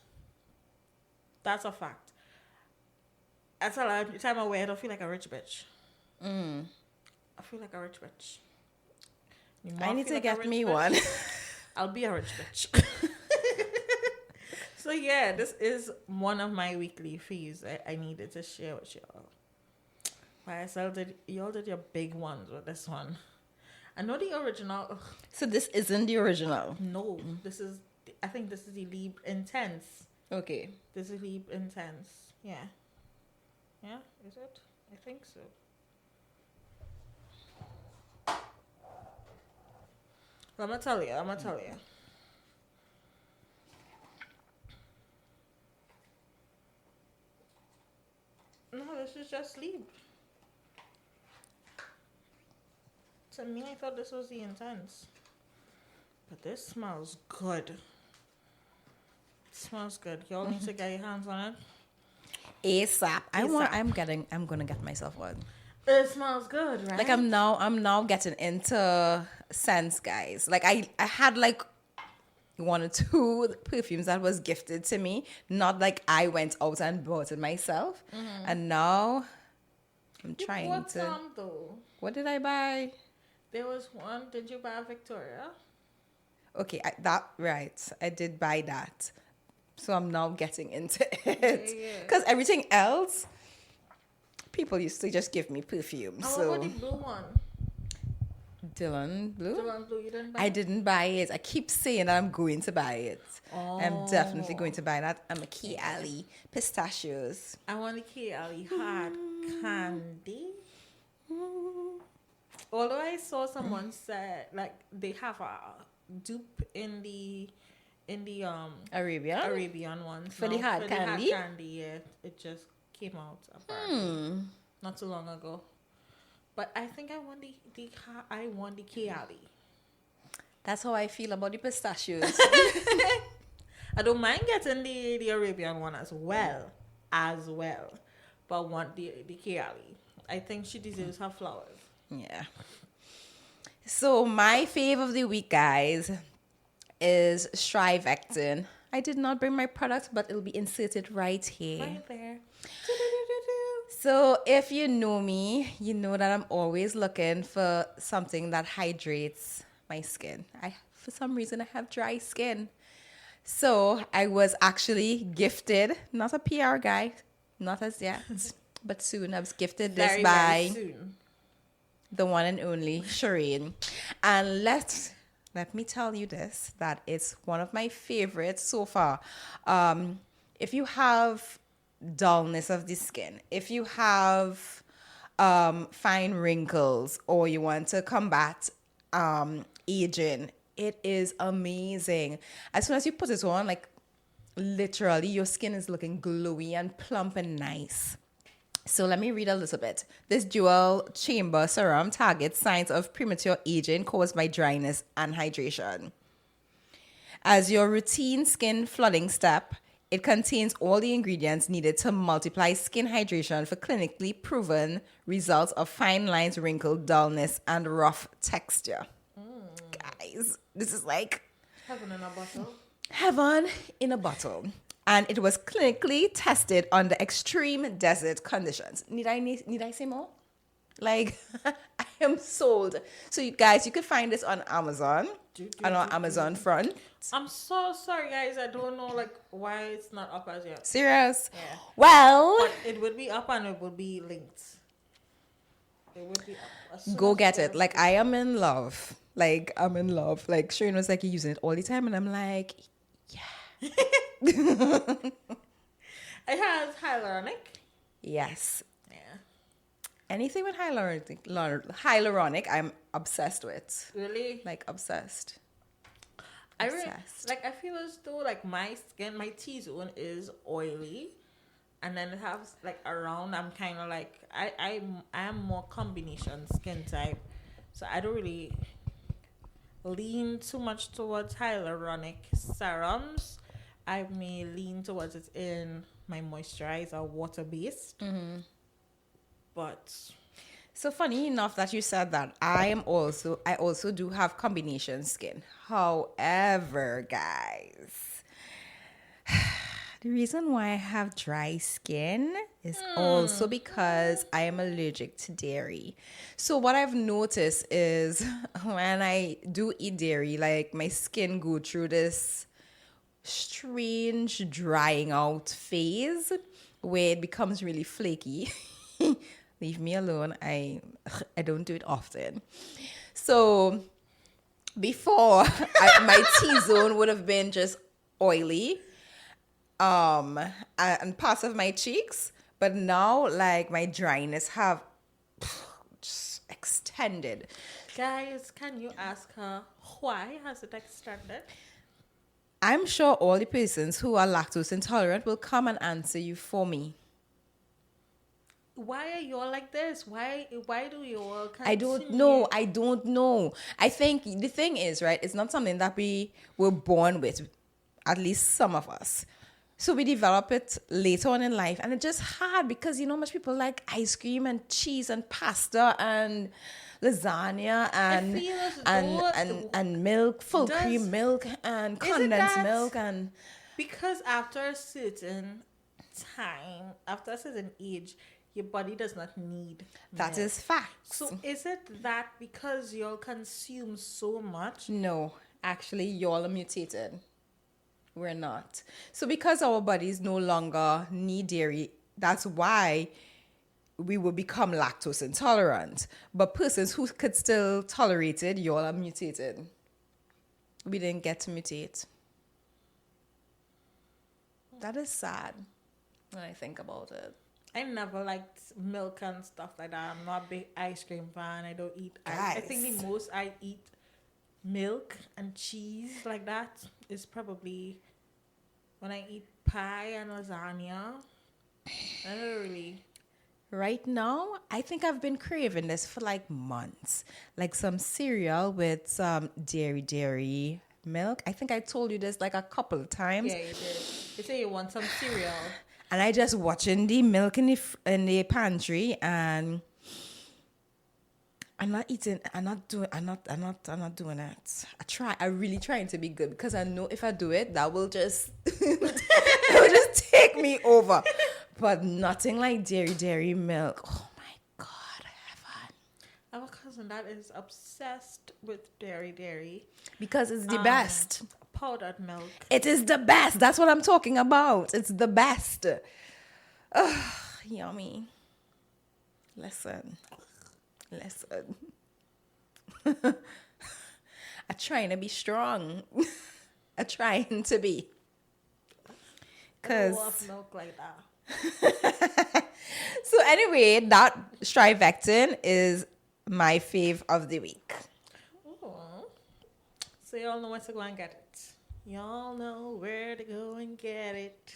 That's a fact. That's a lot. Every time I wear it, I feel like a rich bitch. I feel like a rich bitch. You I more need feel to like a get rich me bitch? one. I'll be a rich bitch. So yeah, this is one of my weekly fees. I needed to share with y'all. Y'all did your big ones with this one. I know the original. Ugh, So this isn't the original. no, this is. I think this is the Lieb Intense. Okay. This is Lieb Intense. Yeah. Yeah, is it? I think so. I'm gonna tell you. No, this is just sleep. To me, I thought this was the Intense. But this smells good. It smells good. Y'all need to get your hands on it. ASAP. ASAP. I'm gonna get myself one. It smells good, right? Like I'm now getting into scents, guys. Like I had like one or two perfumes that was gifted to me. Not like I went out and bought it myself. And now I'm trying bought to. some though. What did I buy? There was one. Did you buy Victoria? Okay, I did buy that. So I'm now getting into it. Yeah. Because everything else, people used to just give me perfume. Oh, So what about the blue one? Dylan Blue? Dylan Blue, you didn't buy I it? did buy it. I keep saying that I'm going to buy it. I'm definitely going to buy that. I'm a Key Alley pistachios. I want the KLE hard candy. Although I saw someone said like they have a dupe in the Arabian one For the hard candy? Yeah, it just came out apparently not too long ago. But I think I want the KLE. That's how I feel about the pistachios. I don't mind getting the Arabian one as well, but want the KLE. I think she deserves her flowers. Yeah. So my fave of the week, guys, is Strivectin. I did not bring my product, but it'll be inserted right here. Right there. So if you know me, you know that I'm always looking for something that hydrates my skin. For some reason, I have dry skin. So I was actually gifted, not a PR guy, not as yet, but soon I was gifted this Very, by very soon. the one and only Sherain. And let me tell you this, that it's one of my favorites so far. If you have dullness of the skin, if you have fine wrinkles, or you want to combat aging, it is amazing. As soon as you put it on, like literally your skin is looking glowy and plump and nice. So let me read a little bit. This dual chamber serum targets signs of premature aging caused by dryness and hydration. As your routine skin flooding step, it contains all the ingredients needed to multiply skin hydration for clinically proven results of fine lines, wrinkle, dullness, and rough texture. Guys, this is like Heaven in a bottle. heaven in a bottle. And it was clinically tested under extreme desert conditions. Need I say more? Like, I am sold. So you guys, you could find this on Amazon, on our Amazon front. I'm so sorry, guys. I don't know like why it's not up as yet. Serious? Yeah. Well, But it would be up and it would be linked. It would be up. As soon go as get you it. Like, I am in love. Like, I'm in love. Like, Sherain was like, you're using it all the time. And I'm like, It has hyaluronic. yes. Yeah. Anything with hyaluronic, I'm obsessed with. Really? Like, obsessed. I really Obsessed. like. I feel as though like my skin, my T zone is oily, and then it has like around. I'm kind of like I am more combination skin type, so I don't really lean too much towards hyaluronic serums. I may lean towards it in my moisturizer, water based. But So funny enough that you said that. I also do have combination skin. However, guys, the reason why I have dry skin is also because I am allergic to dairy. So what I've noticed is when I do eat dairy, like my skin go through this strange drying out phase where it becomes really flaky. Leave me alone. I don't do it often. So before my T-zone would have been just oily and parts of my cheeks, but now like my dryness have just extended. guys, can you ask her why has it extended? I'm sure all the persons who are lactose intolerant will come and answer you for me. Why are you all like this? Why do you all continue? I don't know. I think the thing is, right, it's not something that we were born with, at least some of us. So we develop it later on in life, and it's just hard because, you know, much people like ice cream and cheese and pasta and lasagna and milk, full cream milk and condensed milk, and because after a certain time, after a certain age, your body does not need that milk. is fact. So is it that because you'll consume so much? No, actually, y'all are mutated. We're not. So because our bodies no longer need dairy, that's why we will become lactose intolerant. But persons who could still tolerate it, y'all are mutated. We didn't get to mutate. That is sad when I think about it. I never liked milk and stuff like that. I'm not a big ice cream fan. I don't eat I think the most I eat milk and cheese like that is probably when I eat pie and lasagna. I don't really. Right now, I think I've been craving this for like months. Like some cereal with some dairy milk. I think I told you this like a couple of times. Yeah, you did. You say you want some cereal. And I just watching the milk in the pantry, and I'm not eating. I'm not doing it. I'm really trying to be good because I know if I do it, that will just it will just take me over. But nothing like dairy milk. Oh my God, heaven! I have a cousin that is obsessed with dairy Because it's the best. powdered milk. It is the best. That's what I'm talking about. It's the best. Ugh, yummy. Listen. I'm trying to be strong. I'm trying to be. I love milk like that. So anyway, that Strivectin is my fave of the week. Ooh. So y'all know where to go and get it. Y'all know where to go and get it.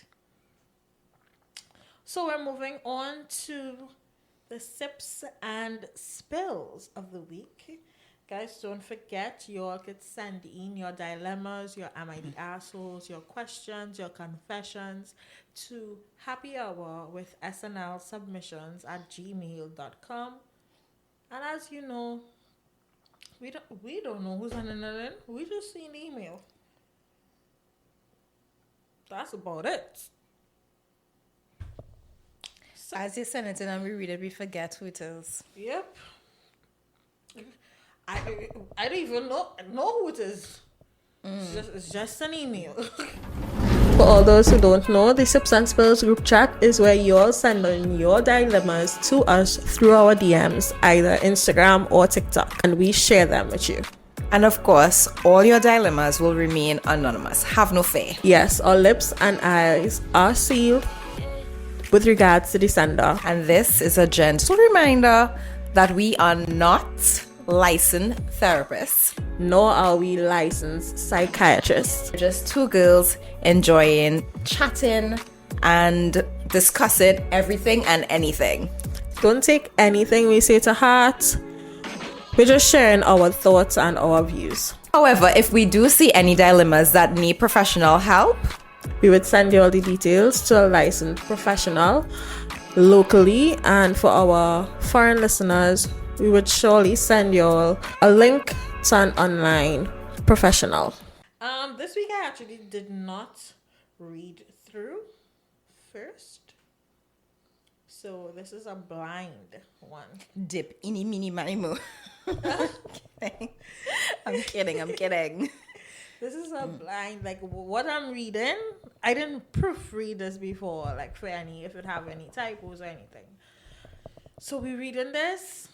So we're moving on to the sips and spills of the week. Guys, don't forget, you all could send in your dilemmas, your am I the assholes, your questions, your confessions to happy hour with SnL submissions at gmail.com. And as you know, we don't know who's sending it in. We just see an email. That's about it. So, As you send it in and we read it, we forget who it is. yep. I don't even know who it is. It's just an email. For all those who don't know, the Sips and Spills group chat is where you all send in your dilemmas to us through our DMs, either Instagram or TikTok, and we share them with you. And of course, all your dilemmas will remain anonymous. Have no fear. Yes, our lips and eyes are sealed with regards to the sender. And this is a gentle reminder that we are not licensed therapists. Nor are we licensed psychiatrists. We're just two girls enjoying chatting and discuss it, everything and anything. Don't take anything we say to heart. We're just sharing our thoughts and our views. However, if we do see any dilemmas that need professional help, We would send you all the details to a licensed professional locally, and for our foreign listeners, we would surely send you all a link to an online professional. This week I actually did not read through first, so this is a blind one. dip, any, mini, miny, mo. I'm kidding. This is a blind, like what I'm reading. I didn't proofread this before, like for any, if it have any typos or anything. So we reading this,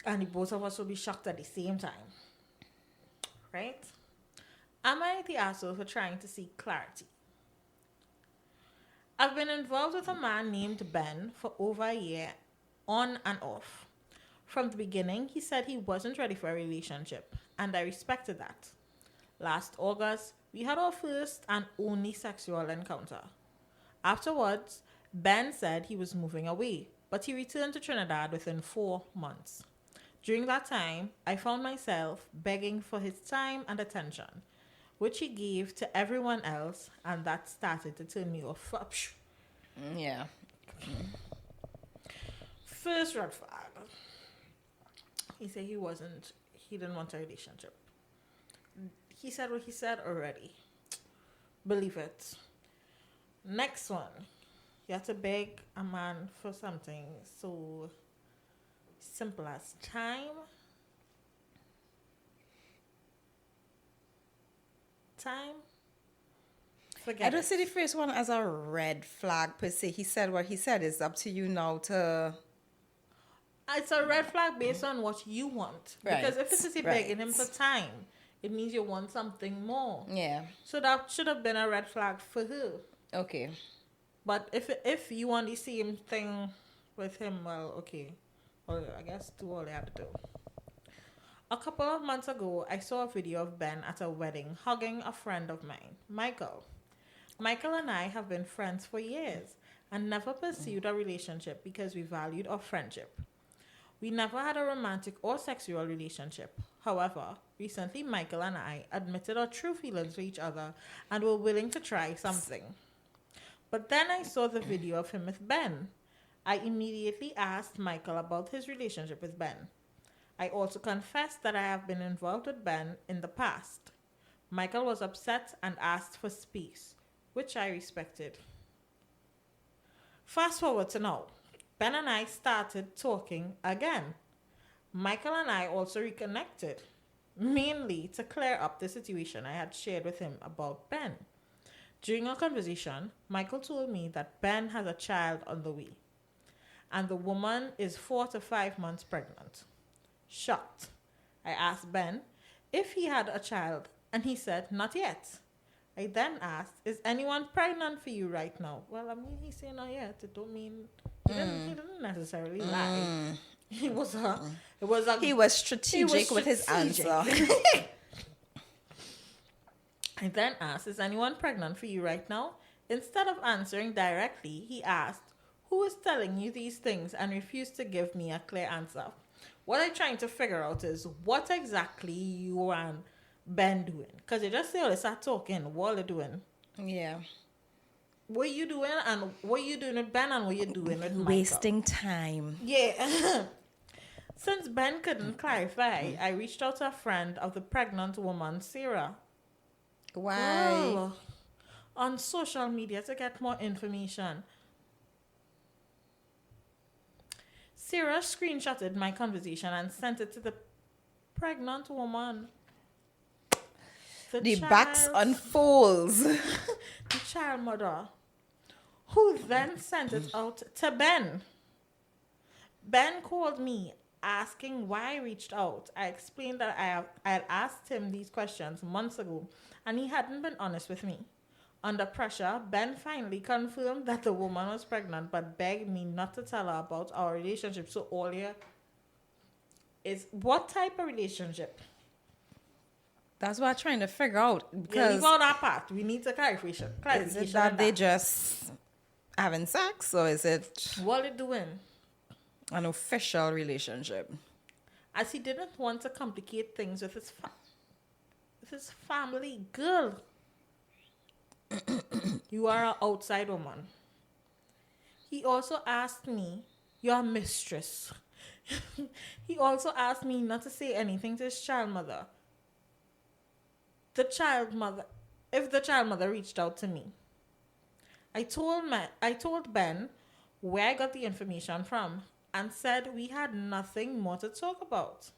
and the both of us will be shocked at the same time, right? Am I the asshole for trying to seek clarity? I've been involved with a man named Ben for over a year, on and off. From the beginning, he said he wasn't ready for a relationship, and I respected that. Last August, we had our first and only sexual encounter. Afterwards, Ben said he was moving away, but he returned to Trinidad within 4 months. During that time, I found myself begging for his time and attention, which he gave to everyone else, and that started to turn me off. Yeah. First red flag. He said he didn't want a relationship. He said what he said already. Believe it. Next one. You have to beg a man for something so simple as time. Forget I don't it. see the first one as a red flag per se. He said what he said. It's up to you now to... It's a red flag based on what you want. Because if it's begging him for time, it means you want something more. Yeah. So that should have been a red flag for her. Okay. But if you want the same thing with him, well, okay. Well, I guess do all you have to do. A couple of months ago, I saw a video of Ben at a wedding hugging a friend of mine, Michael. Michael and I have been friends for years and never pursued a relationship because we valued our friendship. We never had a romantic or sexual relationship. However, recently Michael and I admitted our true feelings for each other and were willing to try something. But then I saw the video of him with Ben. I immediately asked Michael about his relationship with Ben. I also confessed that I have been involved with Ben in the past. Michael was upset and asked for space, which I respected. Fast forward to now. Ben and I started talking again. Michael and I also reconnected, mainly to clear up the situation I had shared with him about Ben. During our conversation, Michael told me that Ben has a child on the way, and the woman is 4 to 5 months pregnant. Shocked, I asked Ben if he had a child, and he said, not yet. I then asked, is anyone pregnant for you right now? Well, I mean, he's saying not yet. It don't mean... He didn't necessarily lie. He was strategic with his answer. I then asked, is anyone pregnant for you right now? Instead of answering directly, he asked, who is telling you these things, and refused to give me a clear answer. What I'm trying to figure out is what exactly you and Ben doing. Because you just say, oh, they start talking. What are they doing? Yeah. What you doing, and what you doing with Ben, and what you doing with Michael? Wasting time. Yeah. Since Ben couldn't clarify, I reached out to a friend of the pregnant woman, Sarah. Why? Girl, on social media to get more information. Sarah screenshotted my conversation and sent it to the pregnant woman. The backs unfolds. The child mother, who then sent it out to Ben. Ben called me asking why I reached out. I explained that I had asked him these questions months ago, and he hadn't been honest with me. Under pressure, Ben finally confirmed that the woman was pregnant, but begged me not to tell her about our relationship. So all here is, what type of relationship? That's what I'm trying to figure out. Yeah, Because leave out that part. We need to clarification. is it that they just having sex, or is it What are they doing? an official relationship? As he didn't want to complicate things with his family. Girl, you are an outside woman. He also asked me, your mistress. He also asked me not to say anything to his child mother. If the child mother reached out to me. I told Ben where I got the information from and said we had nothing more to talk about.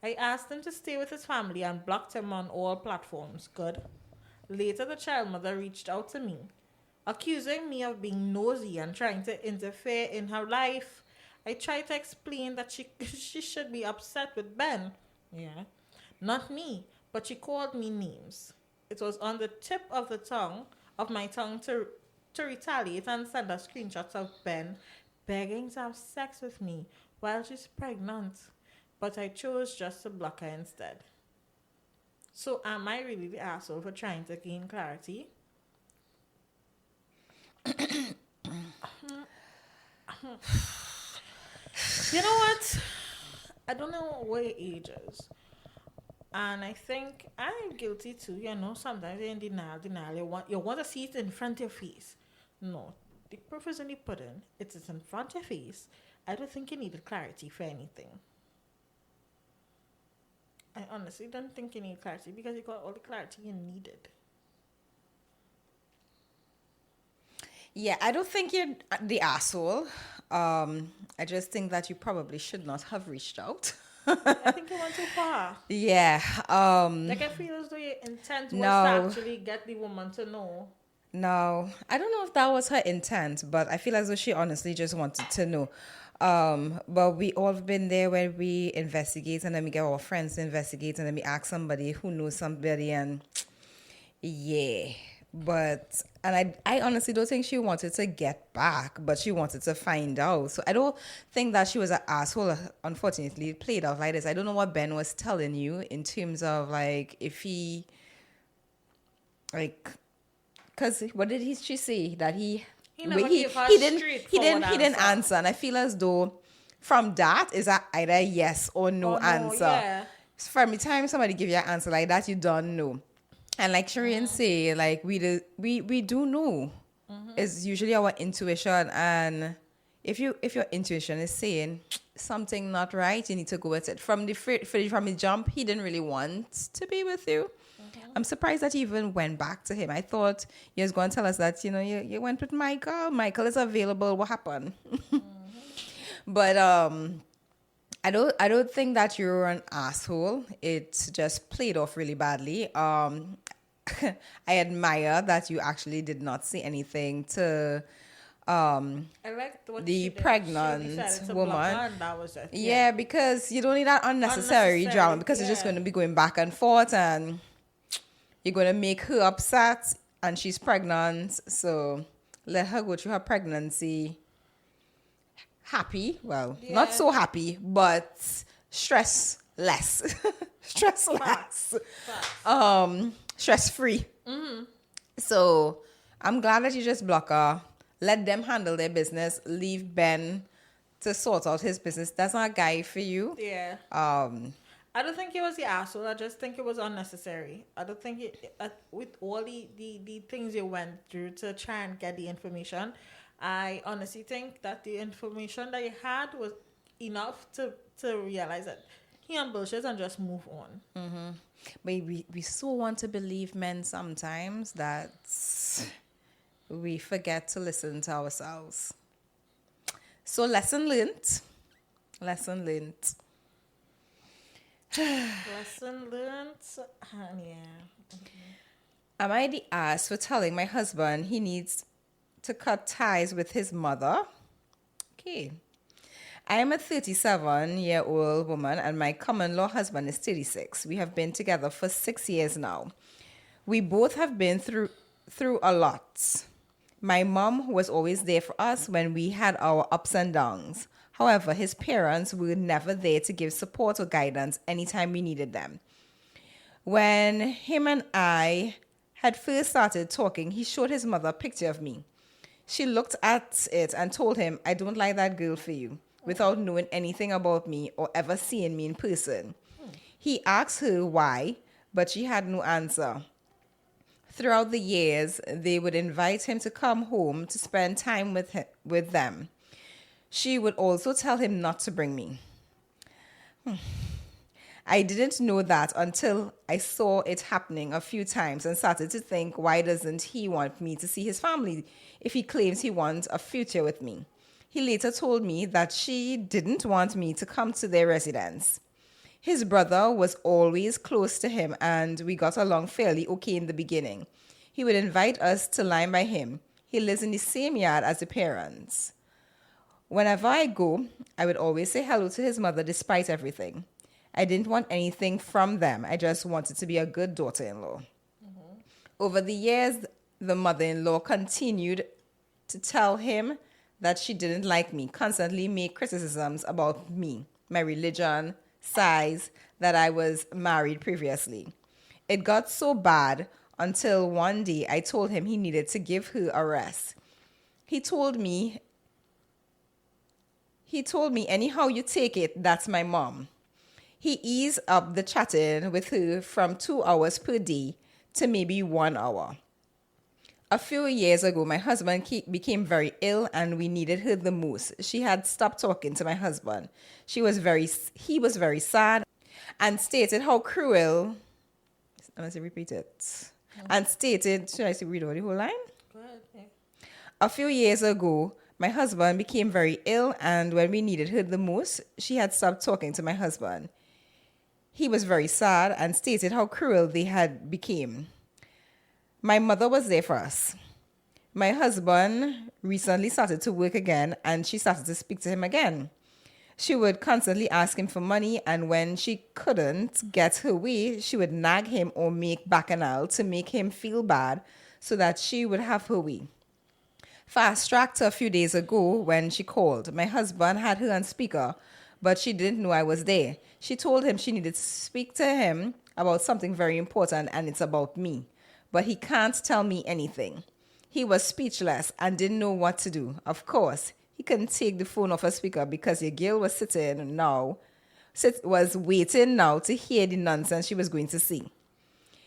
I asked him to stay with his family and blocked him on all platforms. Good. Later, the child mother reached out to me, accusing me of being nosy and trying to interfere in her life. I tried to explain that she should be upset with Ben. Yeah. Not me, but she called me names. It was on the tip of my tongue to retaliate and send her screenshots of Ben begging to have sex with me while she's pregnant. But I chose just to block her instead. So am I really the asshole for trying to gain clarity? You know what? I don't know what your age is. And I think I'm guilty too. Sometimes you're in denial. You want to see it in front of your face. No, the proof is in the pudding. It is in front of your face. I don't think you needed clarity for anything. I honestly don't think you need clarity because you got all the clarity you needed. Yeah, I don't think you're the asshole. I just think that you probably should not have reached out. I think you went too far. Yeah. Like I feel as though your intent was No. to actually get the woman to know. No, I don't know if that was her intent, but I feel as though she honestly just wanted to know. But we all have been there when we investigate and then we get our friends to investigate and then we ask somebody who knows somebody and yeah. But, and I honestly don't think she wanted to get back, but she wanted to find out. So I don't think that she was an asshole. Unfortunately, it played out like this. I don't know what Ben was telling you in terms of like, if he, like, because what did she say? That he never gave her he didn't answer. And I feel as though from that is a either yes or no answer. Yeah. From the time somebody give you an answer like that, you don't know. And like Sherain say, like we do know. It's usually our intuition, and if your intuition is saying something not right, you need to go with it. From the jump, he didn't really want to be with you. I'm surprised that you even went back to him. I thought you was going to tell us that, you went with Michael. Michael is available. What happened? But I don't think that you're an asshole. It just played off really badly. I admire that you actually did not say anything to I liked what the she did. pregnant She decided to woman. block her and that was it. Yeah, because you don't need that unnecessary drama, because it's just going to be going back and forth and you're going to make her upset and she's pregnant. So let her go through her pregnancy happy. Well, not so happy, but stress less. Stress less. Stress free. So I'm glad that you just block her. Let them handle their business. Leave Ben to sort out his business. That's not a guy for you. Yeah. I don't think it was the asshole. I just think it was unnecessary. I don't think it, with all the things you went through to try and get the information, I honestly think that the information that you had was enough to realize that he on bullshit and just move on. But we so want to believe men sometimes that we forget to listen to ourselves. So lesson learned. Lesson learned. Lesson learned. Yeah. Am I the ass for telling my husband he needs to cut ties with his mother? Okay. I am a 37-year-old woman and my common-law husband is 36. We have been together for 6 years now. We both have been through a lot. My mom was always there for us when we had our ups and downs. However, his parents were never there to give support or guidance anytime we needed them. When him and I had first started talking, he showed his mother a picture of me. She looked at it and told him, I don't like that girl for you, without knowing anything about me or ever seeing me in person. He asked her why, but she had no answer. Throughout the years, they would invite him to come home to spend time with them. She would also tell him not to bring me. I didn't know that until I saw it happening a few times and started to think, why doesn't he want me to see his family if he claims he wants a future with me? He later told me that she didn't want me to come to their residence. His brother was always close to him and we got along fairly okay in the beginning. He would invite us to lie by him. He lives in the same yard as the parents. Whenever I go, I would always say hello to his mother despite everything. I didn't want anything from them. I just wanted to be a good daughter-in-law. Over the years, the mother-in-law continued to tell him that she didn't like me, constantly make criticisms about me, my religion, size, that I was married previously. It got so bad until one day I told him he needed to give her a rest. He told me, anyhow you take it, that's my mom. He eased up the chatting with her from 2 hours per day to maybe 1 hour. A few years ago, my husband became very ill and we needed her the most. She had stopped talking to my husband. He was very sad and stated how cruel, I must repeat it, and stated, should I read over the whole line? Go ahead. Yeah. A few years ago, my husband became very ill and when we needed her the most, she had stopped talking to my husband. He was very sad and stated how cruel they had become. My mother was there for us. My husband recently started to work again and she started to speak to him again. She would constantly ask him for money and when she couldn't get her way, she would nag him or make bacchanal to make him feel bad so that she would have her way. Fast track to a few days ago when she called. My husband had her on speaker, but she didn't know I was there. She told him she needed to speak to him about something very important and it's about me. But he can't tell me anything. He was speechless and didn't know what to do. Of course, he couldn't take the phone off a speaker because your girl was waiting now to hear the nonsense she was going to see.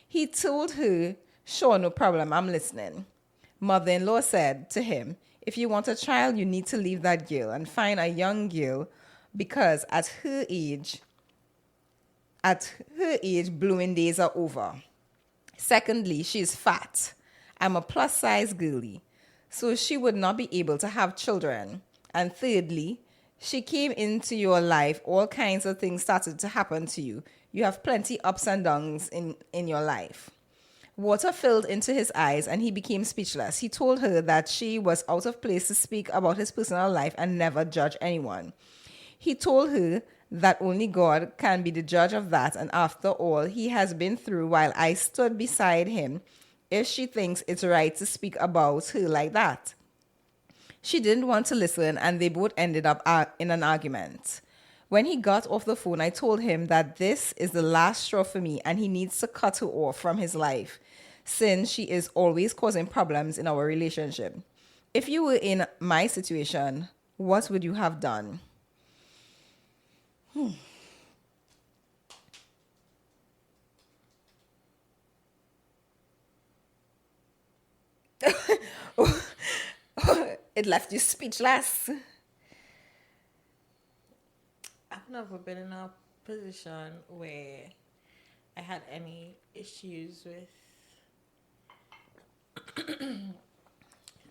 He told her, sure, no problem, I'm listening. Mother-in-law said to him, if you want a child, you need to leave that girl and find a young girl because at her age, blooming days are over. Secondly, she's fat. I'm a plus-size girlie, so she would not be able to have children. And thirdly, she came into your life, all kinds of things started to happen to you. You have plenty ups and downs in your life. Water filled into his eyes and he became speechless. He told her that she was out of place to speak about his personal life and never judge anyone. He told her that only God can be the judge of that, and after all he has been through while I stood beside him, if she thinks it's right to speak about her like that. She didn't want to listen and they both ended up in an argument. When he got off the phone, I told him that this is the last straw for me and he needs to cut her off from his life since she is always causing problems in our relationship. If you were in my situation, what would you have done? It left you speechless. I've never been in a position where I had any issues with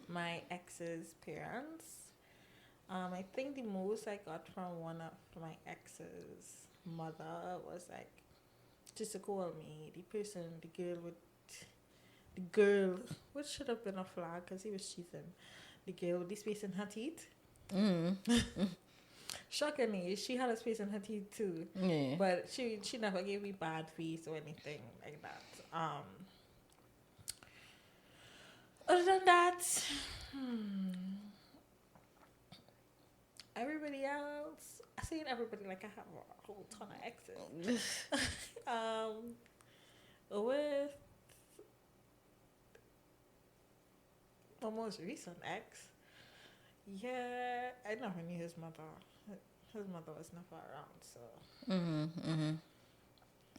my ex's parents. I think the most I got from one of my ex's mother was like just to call me the girl, which should have been a flag because he was cheating. The girl with the space in her teeth. Shockingly, she had a space in her teeth too. Yeah. But she never gave me bad face or anything like that. Other than that, everybody else, I say everybody like I have a whole ton of exes. With most recent ex, yeah, I never knew his mother. His mother was never around, so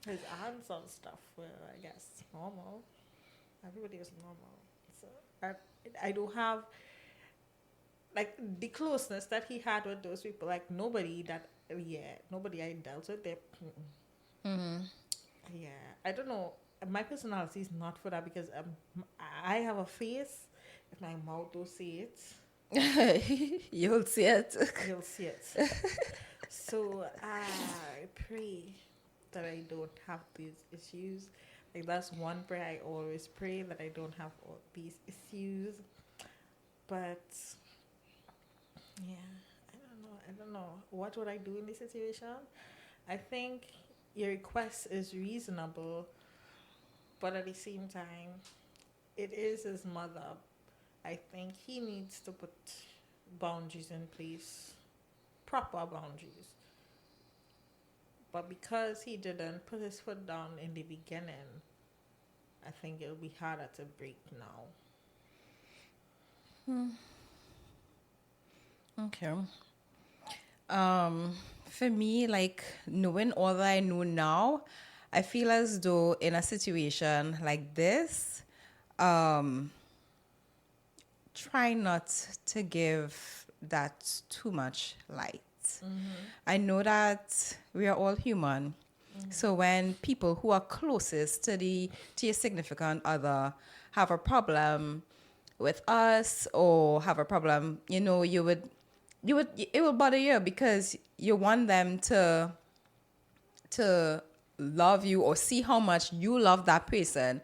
his aunts and stuff were, I guess, normal. Everybody was normal, so I don't have like the closeness that he had with those people. Like nobody I dealt with. Yeah, I don't know. My personality is not for that because I have a face. If my mouth don't say it, You'll see it. you'll see it. So I pray that I don't have these issues. Like that's one prayer I always pray, that I don't have all these issues. But yeah, I don't know. What would I do in this situation? I think your request is reasonable, but at the same time, it is his mother. I think he needs to put boundaries in place, proper boundaries. But because he didn't put his foot down in the beginning, I think it'll be harder to break now. Okay. For me, like knowing all that I know now, I feel as though in a situation like this, try not to give that too much light. I know that we are all human. So when people who are closest to your significant other have a problem with us or have a problem, it will bother you because you want them to love you or see how much you love that person,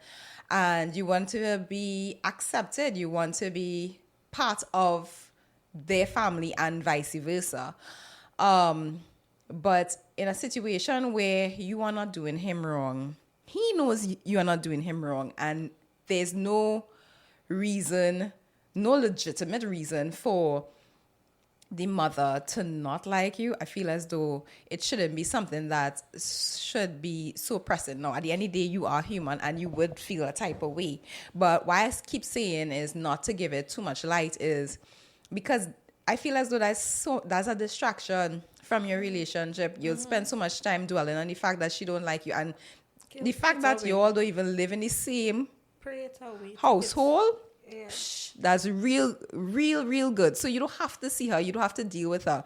and you want to be accepted, you want to be part of their family and vice versa. But in a situation where you are not doing him wrong, he knows you are not doing him wrong, and there's no legitimate reason for the mother to not like you. I feel as though it shouldn't be something that should be so pressing. No, at the end of the day, you are human and you would feel a type of way. But why I keep saying is not to give it too much light is because I feel as though that's a distraction from your relationship. You'll spend so much time dwelling on the fact that she don't like you, and the fact that you all don't even live in the same household. Yeah. That's real good. So you don't have to see her. You don't have to deal with her.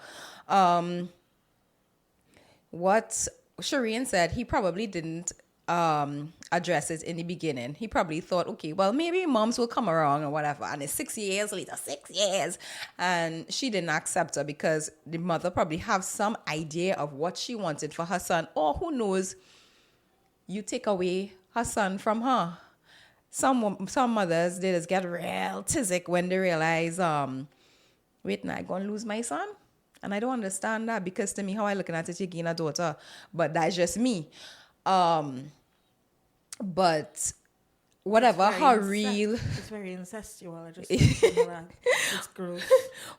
What Sherain said, he probably didn't address it in the beginning. He probably thought, okay, well, maybe moms will come around or whatever. And it's 6 years later, 6 years. And she didn't accept her because the mother probably have some idea of what she wanted for her son. Or who knows, you take away her son from her. Some mothers, they just get real tizzick when they realize, wait, now I'm going to lose my son? And I don't understand that because to me, how I looking at it, you gain a daughter. But that's just me. But whatever her real... It's very incestual. I just think that. It's gross.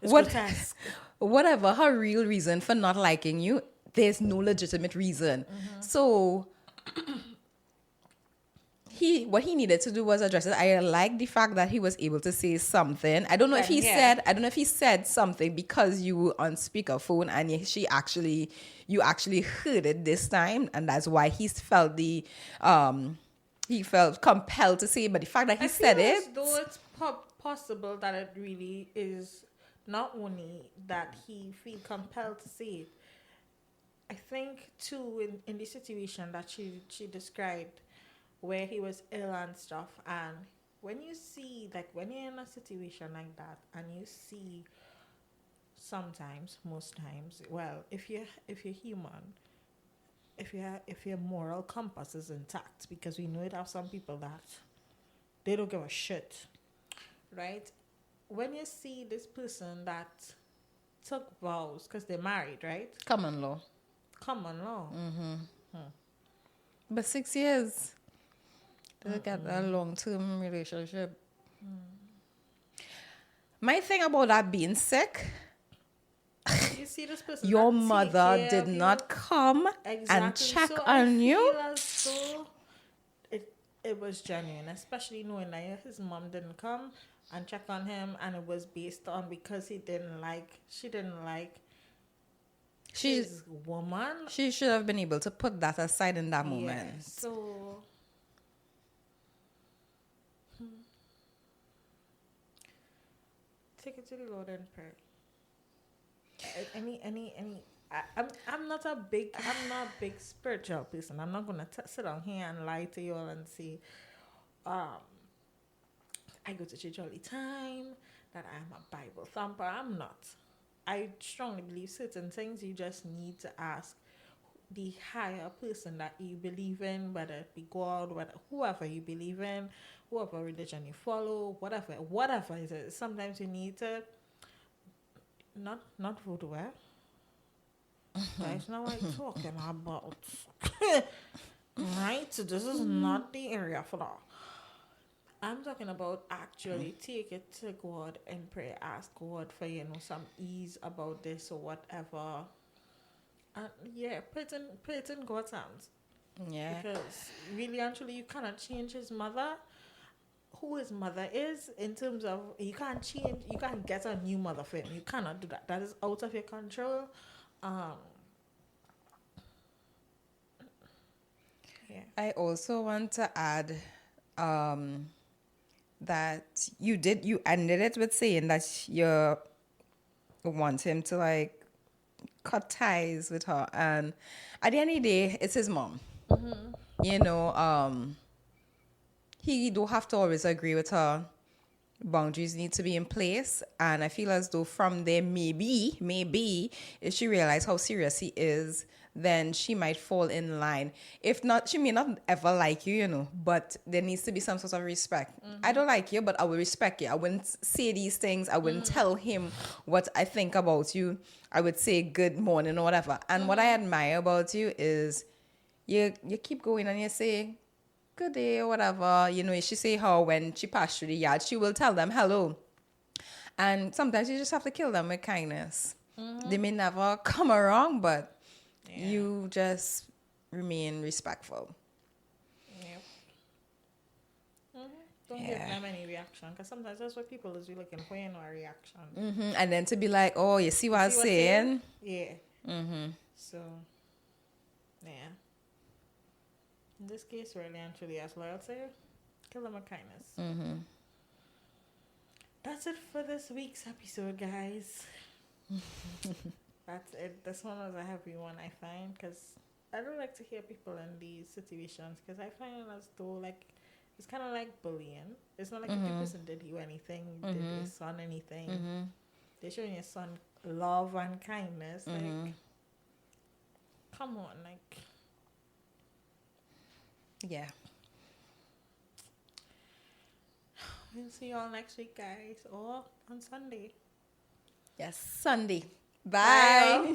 It's grotesque. Whatever her real reason for not liking you, there's no legitimate reason. So... what he needed to do was address it. I like the fact that he was able to say something. I don't know if he said something because you were on speakerphone and you actually heard it this time, and that's why he felt he felt compelled to say it. But the fact that he said it, though it's possible that it really is not only that he feel compelled to say it. I think too in the situation that she described, where he was ill and stuff, and when you see, like, when you're in a situation like that and you see most times, well, if you're human, if your moral compass is intact, because we know it have some people that they don't give a shit, right? When you see this person that took vows because they're married, right? common law. But 6 years. Look at a long-term relationship. My thing about that being sick, you see this person, your mother did not come and check on you. It was genuine, especially knowing that his mom didn't come. and check on him, and it was based on because she didn't like She his woman. she should have been able to put that aside in that moment. Yeah, so take it to the Lord and pray. I'm not a big spiritual person. I'm not gonna sit down here and lie to you all and say, I go to church all the time, that I'm a Bible thumper. I'm not. I strongly believe certain things you just need to ask the higher person that you believe in, whether it be God, whoever you believe in, whoever religion you follow, whatever it is. Sometimes you need to not voodoo, eh? That's not what I'm talking about. Right? So this is not the area for that. I'm talking about actually take it to God and pray, ask God for, some ease about this or whatever. And yeah, put it in God's hands. Yeah. Because really and truly you cannot change his mother, who his mother is, in terms of you can't get a new mother for him. You cannot do that. That is out of your control. Yeah. I also want to add that you ended it with saying that you want him to like cut ties with her, and at the end of the day it's his mom. He don't have to always agree with her. Boundaries need to be in place, and I feel as though from there maybe if she realizes how serious he is, then she might fall in line. If not, she may not ever like you, but there needs to be some sort of respect. I don't like you, but I will respect you. I wouldn't say these things. I wouldn't tell him what I think about you. I would say good morning or whatever. And what I admire about you is you keep going and you say good day or whatever. She say how when she passed through the yard, she will tell them hello. And sometimes you just have to kill them with kindness. They may never come around, but you just remain respectful. Yep. Don't give them any reaction, because sometimes that's what people is looking for, a reaction. And then to be like, oh, you see what I'm saying? Yeah. So, yeah. In this case, really and truly, as Laurel said, kill them with kindness. That's it for this week's episode, guys. That's it. This one was a heavy one, I find, because I don't like to hear people in these situations, because I find it as though, like, it's kind of like bullying. It's not like if the person did you anything, did your son anything. They're showing your son love and kindness. Like, come on, like. Yeah. We'll see you all next week, guys, or on Sunday. Yes, Sunday. Bye.